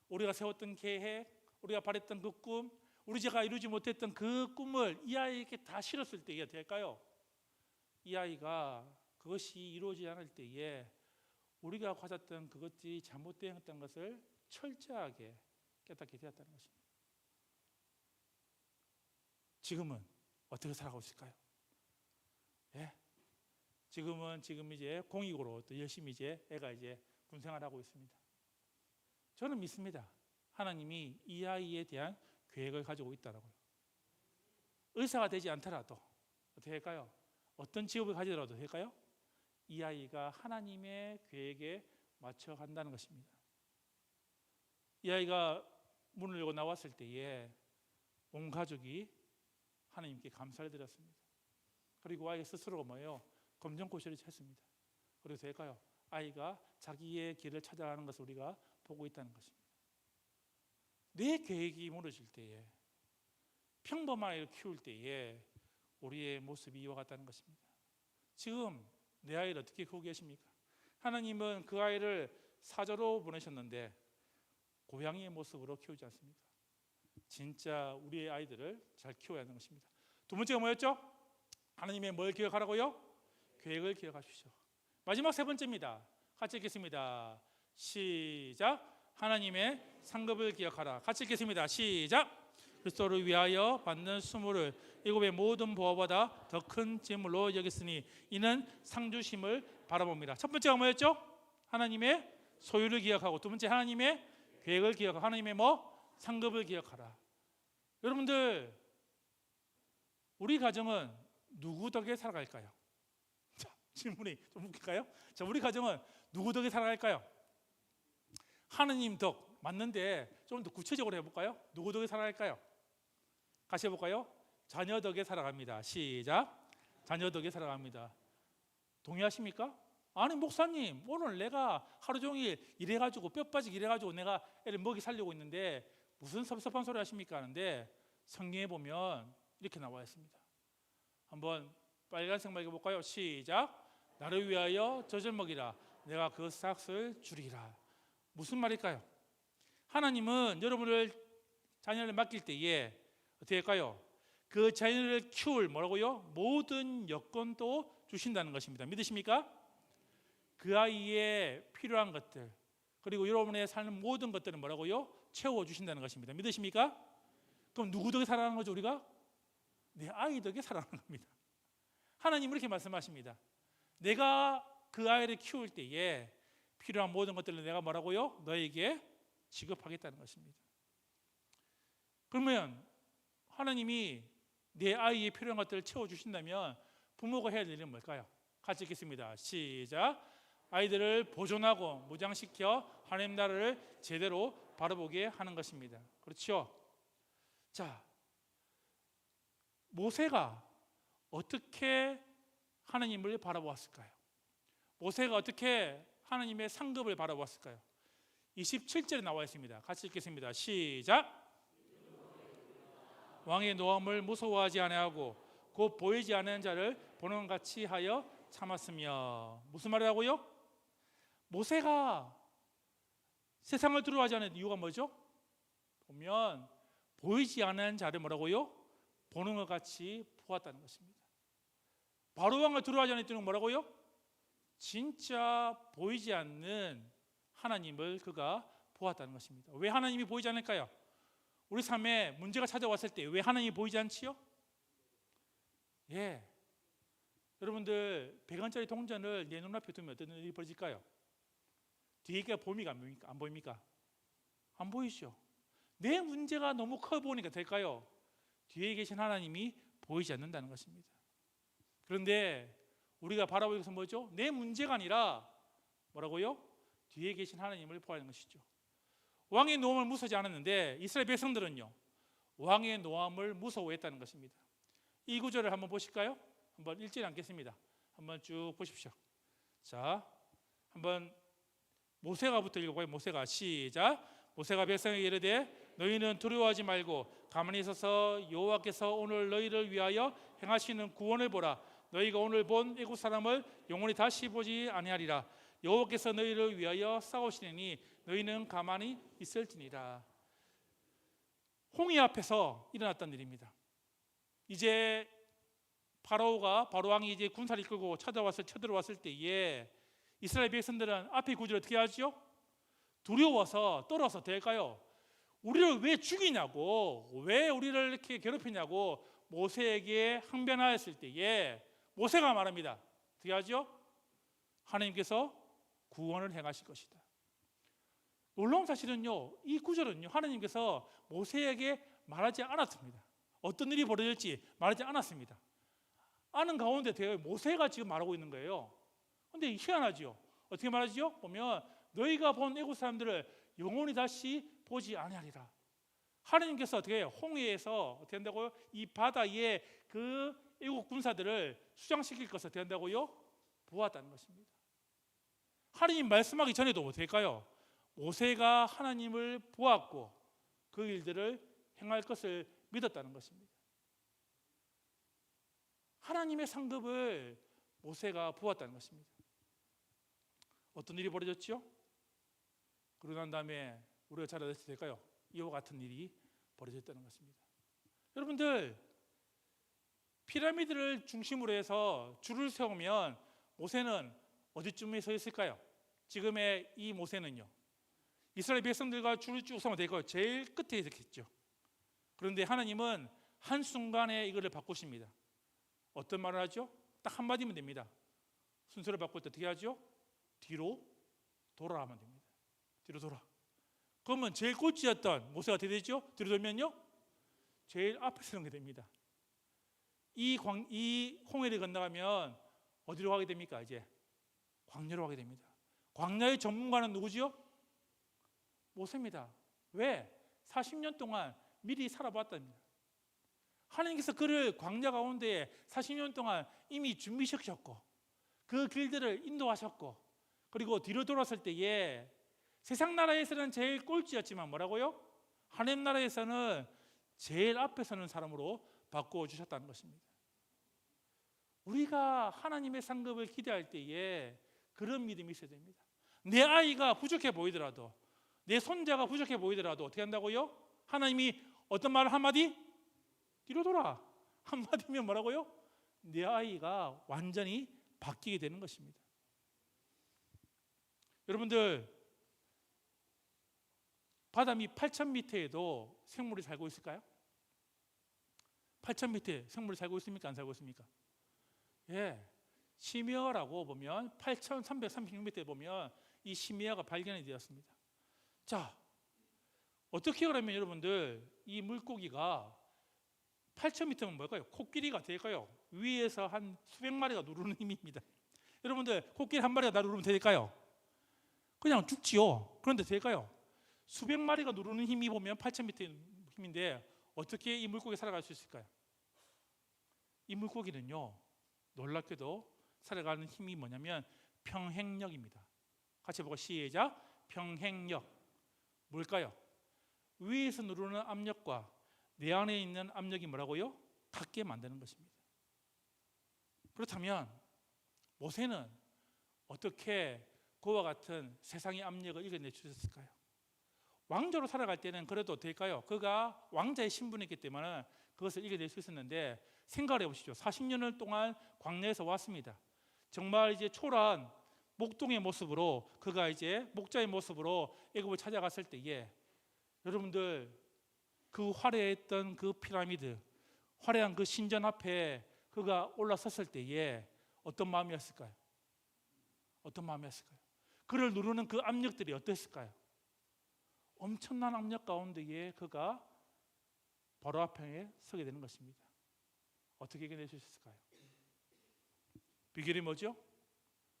우리가 세웠던 계획, 우리가 바랬던 그 꿈, 우리 제가 이루지 못했던 그 꿈을 이 아이에게 다 실었을 때가 될까요? 이 아이가 그것이 이루어지지 않을 때에 우리가 가졌던 그것이 잘못되었던 것을 철저하게 깨닫게 되었다는 것입니다. 지금은 어떻게 살아가고 있을까요? 예? 지금 이제 공익으로 또 열심히 이제 애가 이제 군생활하고 있습니다. 저는 믿습니다. 하나님이 이 아이에 대한 계획을 가지고 있다라고요. 의사가 되지 않더라도 어떻게 할까요? 어떤 직업을 가지더라도 될까요? 이 아이가 하나님의 계획에 맞춰 간다는 것입니다. 이 아이가 문을 열고 나왔을 때에 온 가족이 하나님께 감사를 드렸습니다. 그리고 아이 스스로가 뭐예요? 검정고시를 쳤습니다. 그래서 될까요? 아이가 자기의 길을 찾아가는 것을 우리가 보고 있다는 것입니다. 내 계획이 무너질 때에 평범한 아이를 키울 때에 우리의 모습이 이와 같다는 것입니다. 지금 내 아이를 어떻게 키우고 계십니까? 하나님은 그 아이를 사자로 보내셨는데 고양이의 모습으로 키우지 않습니까? 진짜 우리의 아이들을 잘 키워야 하는 것입니다. 두 번째가 뭐였죠? 하나님의 뭘 기억하라고요? 계획을 기억하십시오. 마지막 세 번째입니다. 같이 읽겠습니다. 시작. 하나님의 상급을 기억하라. 같이 읽겠습니다. 시작. 그리스도를 위하여 받는 수모를 애굽의 모든 보화보다 더 큰 재물로 여겼으니 이는 상 주심을 바라봅니다. 첫 번째가 뭐였죠? 하나님의 소유를 기억하고, 두 번째 하나님의 계획을 기억하고, 하나님의 뭐? 상급을 기억하라. 여러분들, 우리 가정은 누구 덕에 살아갈까요? 자, 질문이 좀 웃길까요? 자, 우리 가정은 누구 덕에 살아갈까요? 하나님 덕 맞는데 좀 더 구체적으로 해볼까요? 누구 덕에 살아갈까요? 같이 해볼까요? 자녀 덕에 살아갑니다. 시작. 자녀 덕에 살아갑니다. 동의하십니까? 아니 목사님, 오늘 내가 하루 종일 일해가지고 뼈 빠지게 일해가지고 내가 애를 먹이 살리고 있는데 무슨 섭섭한 소리 하십니까? 하는데 성경에 보면 이렇게 나와 있습니다. 한번 빨간색 말 해볼까요? 시작. 나를 위하여 젖을 먹이라. 내가 그 싹을 주리라. 무슨 말일까요? 하나님은 여러분을 자녀를 맡길 때에 어떻게 할까요? 그 자녀를 키울 뭐라고요? 모든 여건도 주신다는 것입니다. 믿으십니까? 그 아이의 필요한 것들, 그리고 여러분의 삶의 모든 것들은 뭐라고요? 채워주신다는 것입니다. 믿으십니까? 그럼 누구 덕에 살아가는 거죠? 우리가? 내 아이 덕에 살아가는 겁니다. 하나님은 이렇게 말씀하십니다. 내가 그 아이를 키울 때에 필요한 모든 것들을 내가 뭐라고요? 너에게 지급하겠다는 것입니다. 그러면 하나님이 내 아이의 필요한 것들을 채워주신다면 부모가 해야 될 일은 뭘까요? 같이 읽겠습니다. 시작. 아이들을 보존하고 무장시켜 하나님 나라를 제대로 바라보게 하는 것입니다. 그렇죠? 자, 모세가 어떻게 하나님을 바라보았을까요? 모세가 어떻게 하나님의 상급을 바라보았을까요? 27절에 나와 있습니다. 같이 읽겠습니다. 시작. 왕의 노함을 무서워하지 아니하고 곧 보이지 않는 자를 보는 같이 하여 참았으며. 무슨 말이라고요? 모세가 세상을 두려워하지 않는 이유가 뭐죠? 보면 보이지 않는 자를 뭐라고요? 보는 것 같이 보았다는 것입니다. 바로 왕을 두려워하지 않는 이유는 뭐라고요? 진짜 보이지 않는 하나님을 그가 보았다는 것입니다. 왜 하나님이 보이지 않을까요? 우리 삶에 문제가 찾아왔을 때 왜 하나님이 보이지 않지요? 예, 여러분들 100원짜리 동전을 내 눈앞에 두면 어떤 일이 벌어질까요? 뒤에가 보입니까? 안 보입니까? 안 보이죠. 내 문제가 너무 커 보니까 될까요? 뒤에 계신 하나님이 보이지 않는다는 것입니다. 그런데 우리가 바라보기 위해서 뭐죠? 내 문제가 아니라 뭐라고요? 뒤에 계신 하나님을 보아야 하는 것이죠. 왕의 노함을 무서워하지 않았는데 이스라엘 백성들은요, 왕의 노함을 무서워했다는 것입니다. 이 구절을 한번 보실까요? 한번 읽지 않겠습니다. 한번 쭉 보십시오. 자, 한번 모세가부터 읽어봐요. 모세가 시작. 모세가 백성에게 이르되 너희는 두려워하지 말고 가만히 있어서 여호와께서 오늘 너희를 위하여 행하시는 구원을 보라. 너희가 오늘 본 애국 사람을 영원히 다시 보지 아니하리라. 여호와께서 너희를 위하여 싸우시니 너희는 가만히 있을지니라. 홍해 앞에서 일어났던 일입니다. 이제 바로 왕이 이제 군사를 이끌고 쳐들어왔을 때에 이스라엘 백성들은 앞에 구절 어떻게 하죠? 두려워서 떨어서 될까요? 우리를 왜 죽이냐고, 왜 우리를 이렇게 괴롭히냐고 모세에게 항변하였을 때에 모세가 말합니다. 어떻게 하죠? 하나님께서 구원을 행하실 것이다. 놀라운 사실은요, 이 구절은요, 하나님께서 모세에게 말하지 않았습니다. 어떤 일이 벌어질지 말하지 않았습니다. 아는 가운데 모세가 지금 말하고 있는 거예요. 그런데 희한하죠. 어떻게 말하죠? 보면 너희가 본 애국 사람들을 영원히 다시 보지 아니하리라. 하나님께서 어떻게 해요? 홍해에서 어떻게 한다고요? 이 바다에 그 애국 군사들을 수장시킬 것을 어떻게 한다고요? 보았다는 것입니다. 하나님 말씀하기 전에도 어떻게 할까요? 모세가 하나님을 보았고 그 일들을 행할 것을 믿었다는 것입니다. 하나님의 상급을 모세가 보았다는 것입니다. 어떤 일이 벌어졌죠? 그러고 난 다음에 우리가 잘 알았을 때일까요? 이와 같은 일이 벌어졌다는 것입니다. 여러분들, 피라미드를 중심으로 해서 줄을 세우면 모세는 어디쯤에 서 있을까요? 지금의 이 모세는요, 이스라엘 백성들과 줄을 쭉 서면 되고 제일 끝에 있었겠죠. 그런데 하나님은 한순간에 이거를 바꾸십니다. 어떤 말을 하죠? 딱 한마디면 됩니다. 순서를 바꿀 때 어떻게 하죠? 뒤로 돌아가면 됩니다. 뒤로 돌아. 그러면 제일 꼴찌였던 모세가 어떻게 되죠? 뒤로 돌면요, 제일 앞에 서는 게 됩니다. 이 홍해를 건너가면 어디로 가게 됩니까? 이제 광야로 가게 됩니다. 광야의 전문가는 누구지요? 모세입니다. 왜? 40년 동안 미리 살아봤답니다. 하나님께서 그를 광야 가운데 40년 동안 이미 준비시키셨고 그 길들을 인도하셨고, 그리고 뒤로 돌았을 때에 세상 나라에서는 제일 꼴찌였지만 뭐라고요? 하나님 나라에서는 제일 앞에 서는 사람으로 바꾸어 주셨다는 것입니다. 우리가 하나님의 상급을 기대할 때에 그런 믿음이 있어야 됩니다. 내 아이가 부족해 보이더라도, 내 손자가 부족해 보이더라도 어떻게 한다고요? 하나님이 어떤 말을 한마디? 뒤로 돌아. 한마디면 뭐라고요? 내 아이가 완전히 바뀌게 되는 것입니다. 여러분들, 바다 밑 8,000m에도 생물이 살고 있을까요? 8,000m에 생물이 살고 있습니까? 안 살고 있습니까? 예, 심해어라고 보면 8,336m에 보면 이 심해어가 발견이 되었습니다. 자, 어떻게 그러면 여러분들 이 물고기가 8,000m면 뭘까요? 코끼리가 될까요? 위에서 한 수백 마리가 누르는 힘입니다. 여러분들 코끼리 한 마리가 나 누르면 될까요? 그냥 죽지요. 그런데 될까요? 수백 마리가 누르는 힘이 보면 8,000m 힘인데 어떻게 이 물고기 살아갈 수 있을까요? 이 물고기는요, 놀랍게도 살아가는 힘이 뭐냐면 평행력입니다. 같이 보고 시작. 평행력. 뭘까요? 위에서 누르는 압력과 내 안에 있는 압력이 뭐라고요? 같게 만드는 것입니다. 그렇다면 모세는 어떻게 그와 같은 세상의 압력을 이겨낼 수 있었을까요? 왕조로 살아갈 때는 그래도 될까요? 그가 왕자의 신분이기 때문에 그것을 이겨낼 수 있었는데 생각을 해보시죠. 40년을 동안 광야에서 왔습니다. 정말 이제 초라한 목동의 모습으로 그가 이제 목자의 모습으로 애굽을 찾아갔을 때에 여러분들 그 화려했던 그 피라미드, 화려한 그 신전 앞에 그가 올라섰을 때에 어떤 마음이었을까요? 어떤 마음이었을까요? 그를 누르는 그 압력들이 어땠을까요? 엄청난 압력 가운데에 그가 바로 앞에 서게 되는 것입니다. 어떻게 이겨낼 수 있을까요? 비결이 뭐죠?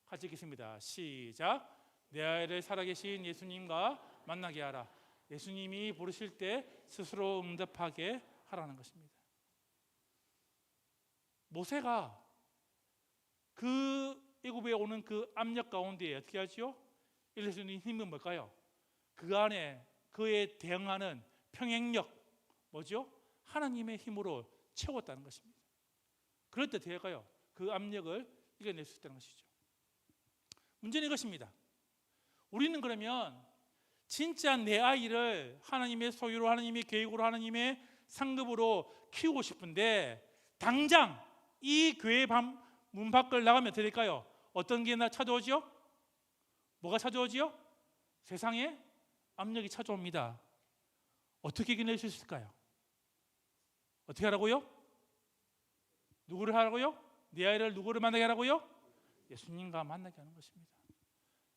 같이 읽겠습니다. 시작. 내 아이를 살아계신 예수님과 만나게 하라. 예수님이 부르실 때 스스로 응답하게 하라는 것입니다. 모세가 그 애굽에 오는 그 압력 가운데 어떻게 하죠? 이길 수 있는 힘은 뭘까요? 그 안에 그에 대응하는 평행력, 뭐죠? 하나님의 힘으로 채웠다는 것입니다. 그럴 때 될까요? 그 압력을 이겨낼 수 있다는 것이죠. 문제는 이것입니다. 우리는 그러면 진짜 내 아이를 하나님의 소유로, 하나님의 계획으로, 하나님의 상급으로 키우고 싶은데 당장 이 교회 문 밖을 나가면 어떻게 될까요? 어떤 게 찾아오죠? 뭐가 찾아오지요? 세상에 압력이 찾아옵니다. 어떻게 이겨낼 수 있을까요? 어떻게 하라고요? 누구를 하라고요? 내 아이를 누구를 만나게 하라고요? 예수님과 만나게 하는 것입니다.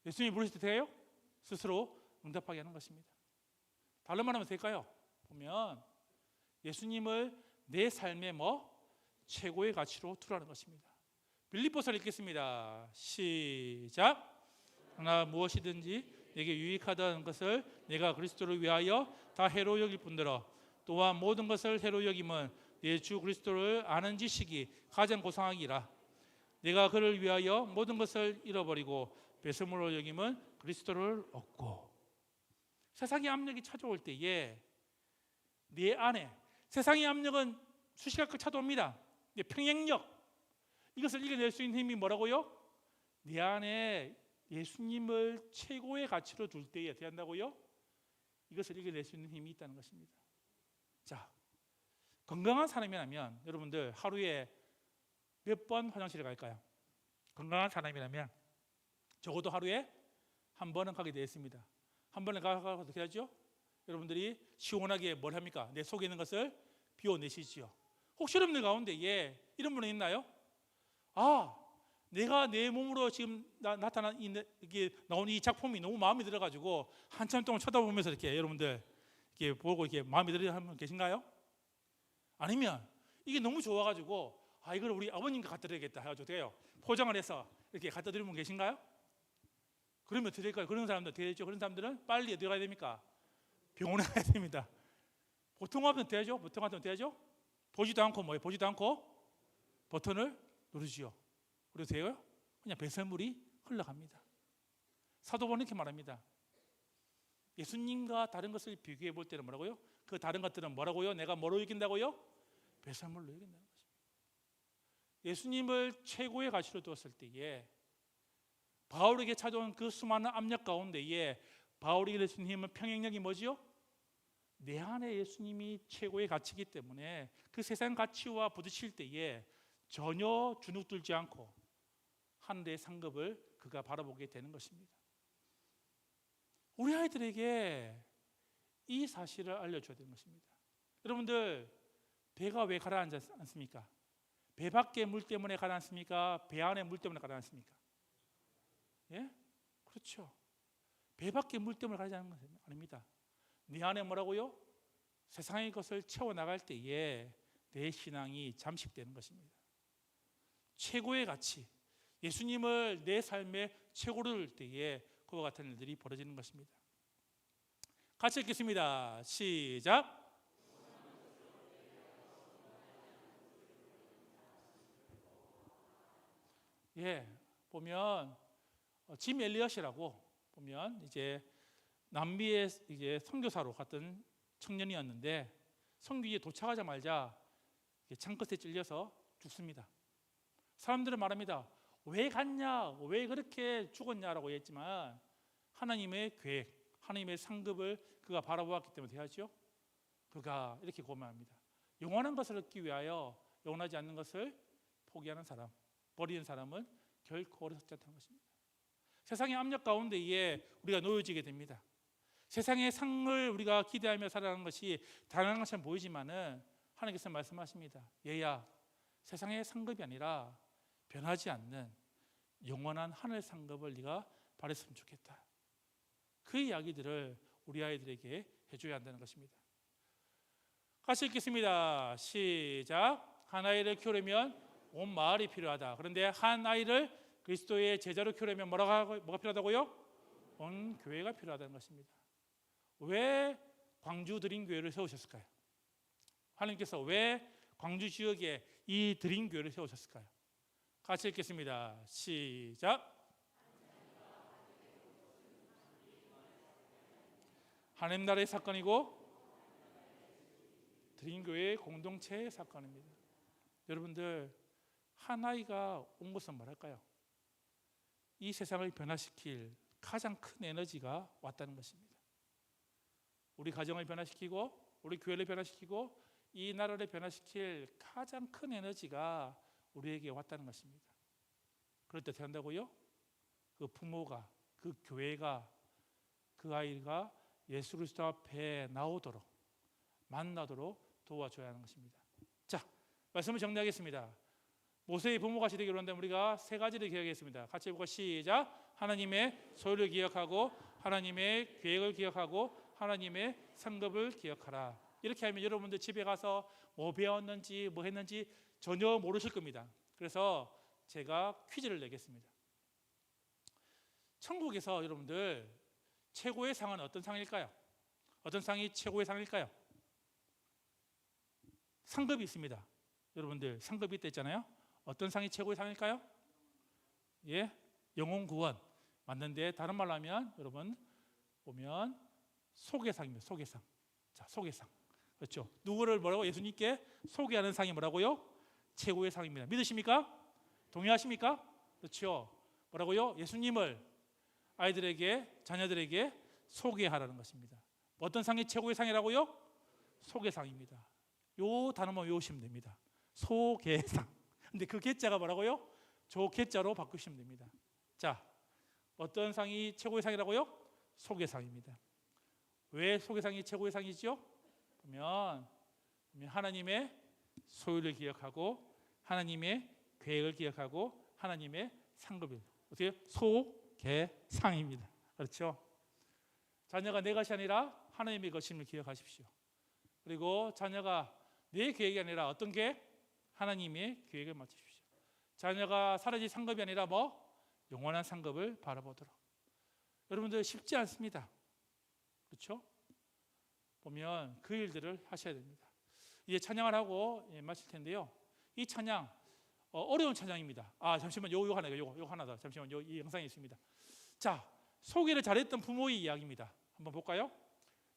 예수님이 부르실 때 돼요? 스스로 응답하게 하는 것입니다. 다른 말하면 될까요? 보면 예수님을 내 삶의 최고의 가치로 두라는 것입니다. 빌립보서를 읽겠습니다. 시작. 그러나 무엇이든지 내게 유익하다는 것을 내가 그리스도를 위하여 다 해로 여길 뿐더러 또한 모든 것을 해로 여김은 내 주 그리스도를 아는 지식이 가장 고상하기라. 내가 그를 위하여 모든 것을 잃어버리고 배설물로 여김은 그리스도를 얻고. 세상의 압력이 찾아올 때에 내 안에 세상의 압력은 수시각각 찾아옵니다. 평행력, 이것을 이겨낼 수 있는 힘이 뭐라고요? 내 안에 예수님을 최고의 가치로 둘 때에 어떻게 한다고요? 이것을 이겨낼 수 있는 힘이 있다는 것입니다. 자, 건강한 사람이라면 여러분들 하루에 몇 번 화장실에 갈까요? 건강한 사람이라면 적어도 하루에 한 번은 가게 되어 있습니다. 한 번에 가서 어떻게 하죠? 여러분들이 시원하게 뭘 합니까? 내 속에 있는 것을 비워내시지요. 혹시 여러분들 가운데 이런 분은 있나요? 내가 내 몸으로 지금 나타난 이게 나온 이 작품이 너무 마음에 들어가지고 한참 동안 쳐다보면서 이렇게 여러분들 이렇게 보고 이렇게 마음에 들어하는 분 계신가요? 아니면 이게 너무 좋아가지고 이걸 우리 아버님께 갖다 드려야겠다 해가지고 돼요. 포장을 해서 이렇게 갖다 드리는 분 계신가요? 그러면 어떻게 될까요? 그런 사람들 어떻게 되죠? 그런 사람들은 빨리 어디 가야 됩니까? 병원에 가야 됩니다. 보통 하면 되죠? 보통 하면 되죠? 보지도 않고 보지도 않고 버튼을 누르지요. 그래서 돼요? 그냥 배설물이 흘러갑니다. 사도 바울은 이렇게 말합니다. 예수님과 다른 것을 비교해 볼 때는 뭐라고요? 그 다른 것들은 뭐라고요? 내가 뭐로 이긴다고요? 배설물로 이긴다는 것입니다. 예수님을 최고의 가치로 두었을 때에 바울에게 찾아온 그 수많은 압력 가운데에 바울에게 낼 수 있는 힘은 평행력이 뭐지요? 내 안에 예수님이 최고의 가치이기 때문에 그 세상 가치와 부딪힐 때에 전혀 주눅들지 않고 하늘의 상급을 그가 바라보게 되는 것입니다. 우리 아이들에게 이 사실을 알려줘야 되는 것입니다. 여러분들, 배가 왜 가라앉지 않습니까? 배 밖의 물 때문에 가라앉습니까? 배 안의 물 때문에 가라앉습니까? 예? 그렇죠. 배 밖의 물 때문에 가라앉는 것은 아닙니다. 네 안에 뭐라고요? 세상의 것을 채워나갈 때에 내 신앙이 잠식되는 것입니다. 최고의 가치, 예수님을 내 삶의 최고로 둘 때에 그와 같은 일들이 벌어지는 것입니다. 같이 읽겠습니다. 시작. 예, 보면 짐 엘리엇이라고 보면 이제 남미의 이제 선교사로 갔던 청년이었는데 선교지에 도착하자마자 창끝에 찔려서 죽습니다. 사람들은 말합니다. 왜 갔냐? 왜 그렇게 죽었냐라고 했지만 하나님의 계획, 하나님의 상급을 그가 바라보았기 때문에 되었죠. 그가 이렇게 고백합니다. 영원한 것을 얻기 위하여 영원하지 않는 것을 포기하는 사람, 버리는 사람은 결코 어리석지 않다는 것입니다. 세상의 압력 가운데에 우리가 놓여지게 됩니다. 세상의 상을 우리가 기대하며 살아가는 것이 당연한 것처럼 보이지만은 하나님께서 말씀하십니다. 얘야, 세상의 상급이 아니라 변하지 않는 영원한 하늘 상급을 네가 바랬으면 좋겠다. 그 이야기들을 우리 아이들에게 해줘야 한다는 것입니다. 같이 읽겠습니다. 시작. 한 아이를 키우려면 온 마을이 필요하다. 그런데 한 아이를 그리스도의 제자로 키우려면 뭐가 필요하다고요? 온 교회가 필요하다는 것입니다. 왜 광주 드림교회를 세우셨을까요? 하나님께서 왜 광주 지역에 이 드림교회를 세우셨을까요? 같이 읽겠습니다. 시작. 하나님 나라의 사건이고 드림교회의 공동체의 사건입니다. 여러분들, 한 아이가 온 것은 뭐랄까요? 이 세상을 변화시킬 가장 큰 에너지가 왔다는 것입니다. 우리 가정을 변화시키고 우리 교회를 변화시키고 이 나라를 변화시킬 가장 큰 에너지가 우리에게 왔다는 것입니다. 그럴 때 어떻게 한다고요? 그 부모가, 그 교회가, 그 아이가 예수 그리스도 앞에 나오도록, 만나도록 도와줘야 하는 것입니다. 자, 말씀을 정리하겠습니다. 모세의 부모가 되기로 한다면 우리가 세 가지를 기억하겠습니다. 같이 해보고 시작. 하나님의 소유를 기억하고 하나님의 계획을 기억하고 하나님의 상급을 기억하라. 이렇게 하면 여러분들 집에 가서 뭐 배웠는지 뭐 했는지 전혀 모르실 겁니다. 그래서 제가 퀴즈를 내겠습니다. 천국에서 여러분들 최고의 상은 어떤 상일까요? 어떤 상이 최고의 상일까요? 상급이 있습니다. 여러분들 상급이 있다 했잖아요. 어떤 상이 최고의 상일까요? 예, 영혼 구원 맞는데 다른 말로 하면 여러분 보면 소개상입니다. 소개상. 자, 소개상. 그렇죠. 누구를 뭐라고? 예수님께 소개하는 상이 뭐라고요? 최고의 상입니다. 믿으십니까? 동의하십니까? 그렇죠. 뭐라고요? 예수님을 아이들에게, 자녀들에게 소개하라는 것입니다. 어떤 상이 최고의 상이라고요? 소개상입니다. 요 단어만 외우시면 됩니다. 소개상. 근데 그 개자가 뭐라고요? 조개자로 바꾸시면 됩니다. 자, 어떤 상이 최고의 상이라고요? 소개상입니다. 왜 소개상이 최고의 상이죠? 보면 하나님의 소유를 기억하고 하나님의 계획을 기억하고 하나님의 상급을 어떻게 소개상입니다. 그렇죠? 자녀가 내 것이 아니라 하나님의 것임을 기억하십시오. 그리고 자녀가 내 계획이 아니라 어떤 계획? 하나님의 계획을 맞추십시오. 자녀가 사라질 상급이 아니라 영원한 상급을 바라보도록. 여러분들 쉽지 않습니다. 그렇죠? 보면 그 일들을 하셔야 됩니다. 이제 찬양을 하고 마칠 텐데요. 이 찬양 어려운 찬양입니다. 잠시만 요거 하나 더. 잠시만 이 영상이 있습니다. 자, 소개를 잘했던 부모의 이야기입니다. 한번 볼까요?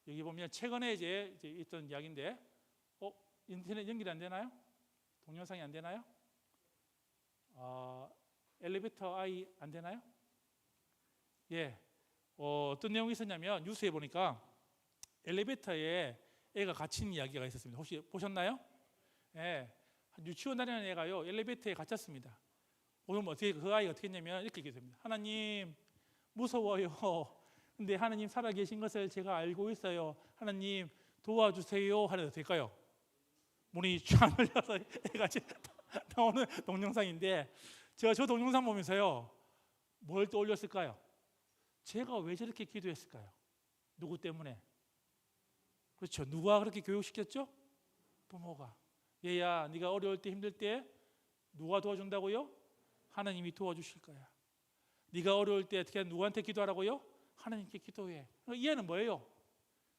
여기 보면 최근에 이제 있던 이야기인데 인터넷 연결이 안 되나요? 동영상이 안 되나요? 엘리베이터 아이 안 되나요? 예, 어떤 내용이 있었냐면 뉴스에 보니까 엘리베이터에 애가 갇힌 이야기가 있었습니다. 혹시 보셨나요? 예, 유치원 다니는 애가요 엘리베이터에 갇혔습니다. 오늘 어떻게 그 아이가 어떻게 했냐면 이렇게 얘기했습니다. 하나님 무서워요. 근데 하나님 살아계신 것을 제가 알고 있어요. 하나님 도와주세요. 하려도 될까요? 문이 쫙 열려서 애가 나오는 동영상인데 저 동영상 보면서요 뭘 떠올렸을까요? 제가 왜 저렇게 기도했을까요? 누구 때문에? 그렇죠. 누가 그렇게 교육시켰죠? 부모가. 얘야 네가 어려울 때 힘들 때 누가 도와준다고요? 하나님이 도와주실 거야. 네가 어려울 때 어떻게 누구한테 기도하라고요? 하나님께 기도해. 이 애는 뭐예요?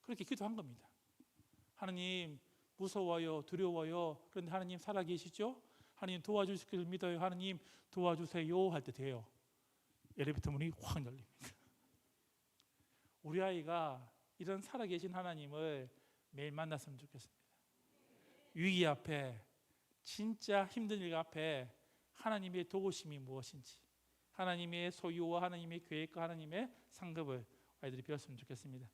그렇게 기도한 겁니다. 하나님 무서워요, 두려워요. 그런데 하나님 살아계시죠? 하나님 도와주실 줄 믿어요. 하나님 도와주세요 할 때 돼요. 엘리베이터 문이 확 열립니다. 우리 아이가 이런 살아계신 하나님을 매일 만났으면 좋겠습니다. 위기 앞에 진짜 힘든 일 앞에 하나님의 도우심이 무엇인지 하나님의 소유와 하나님의 계획과 하나님의 상급을 아이들이 배웠으면 좋겠습니다.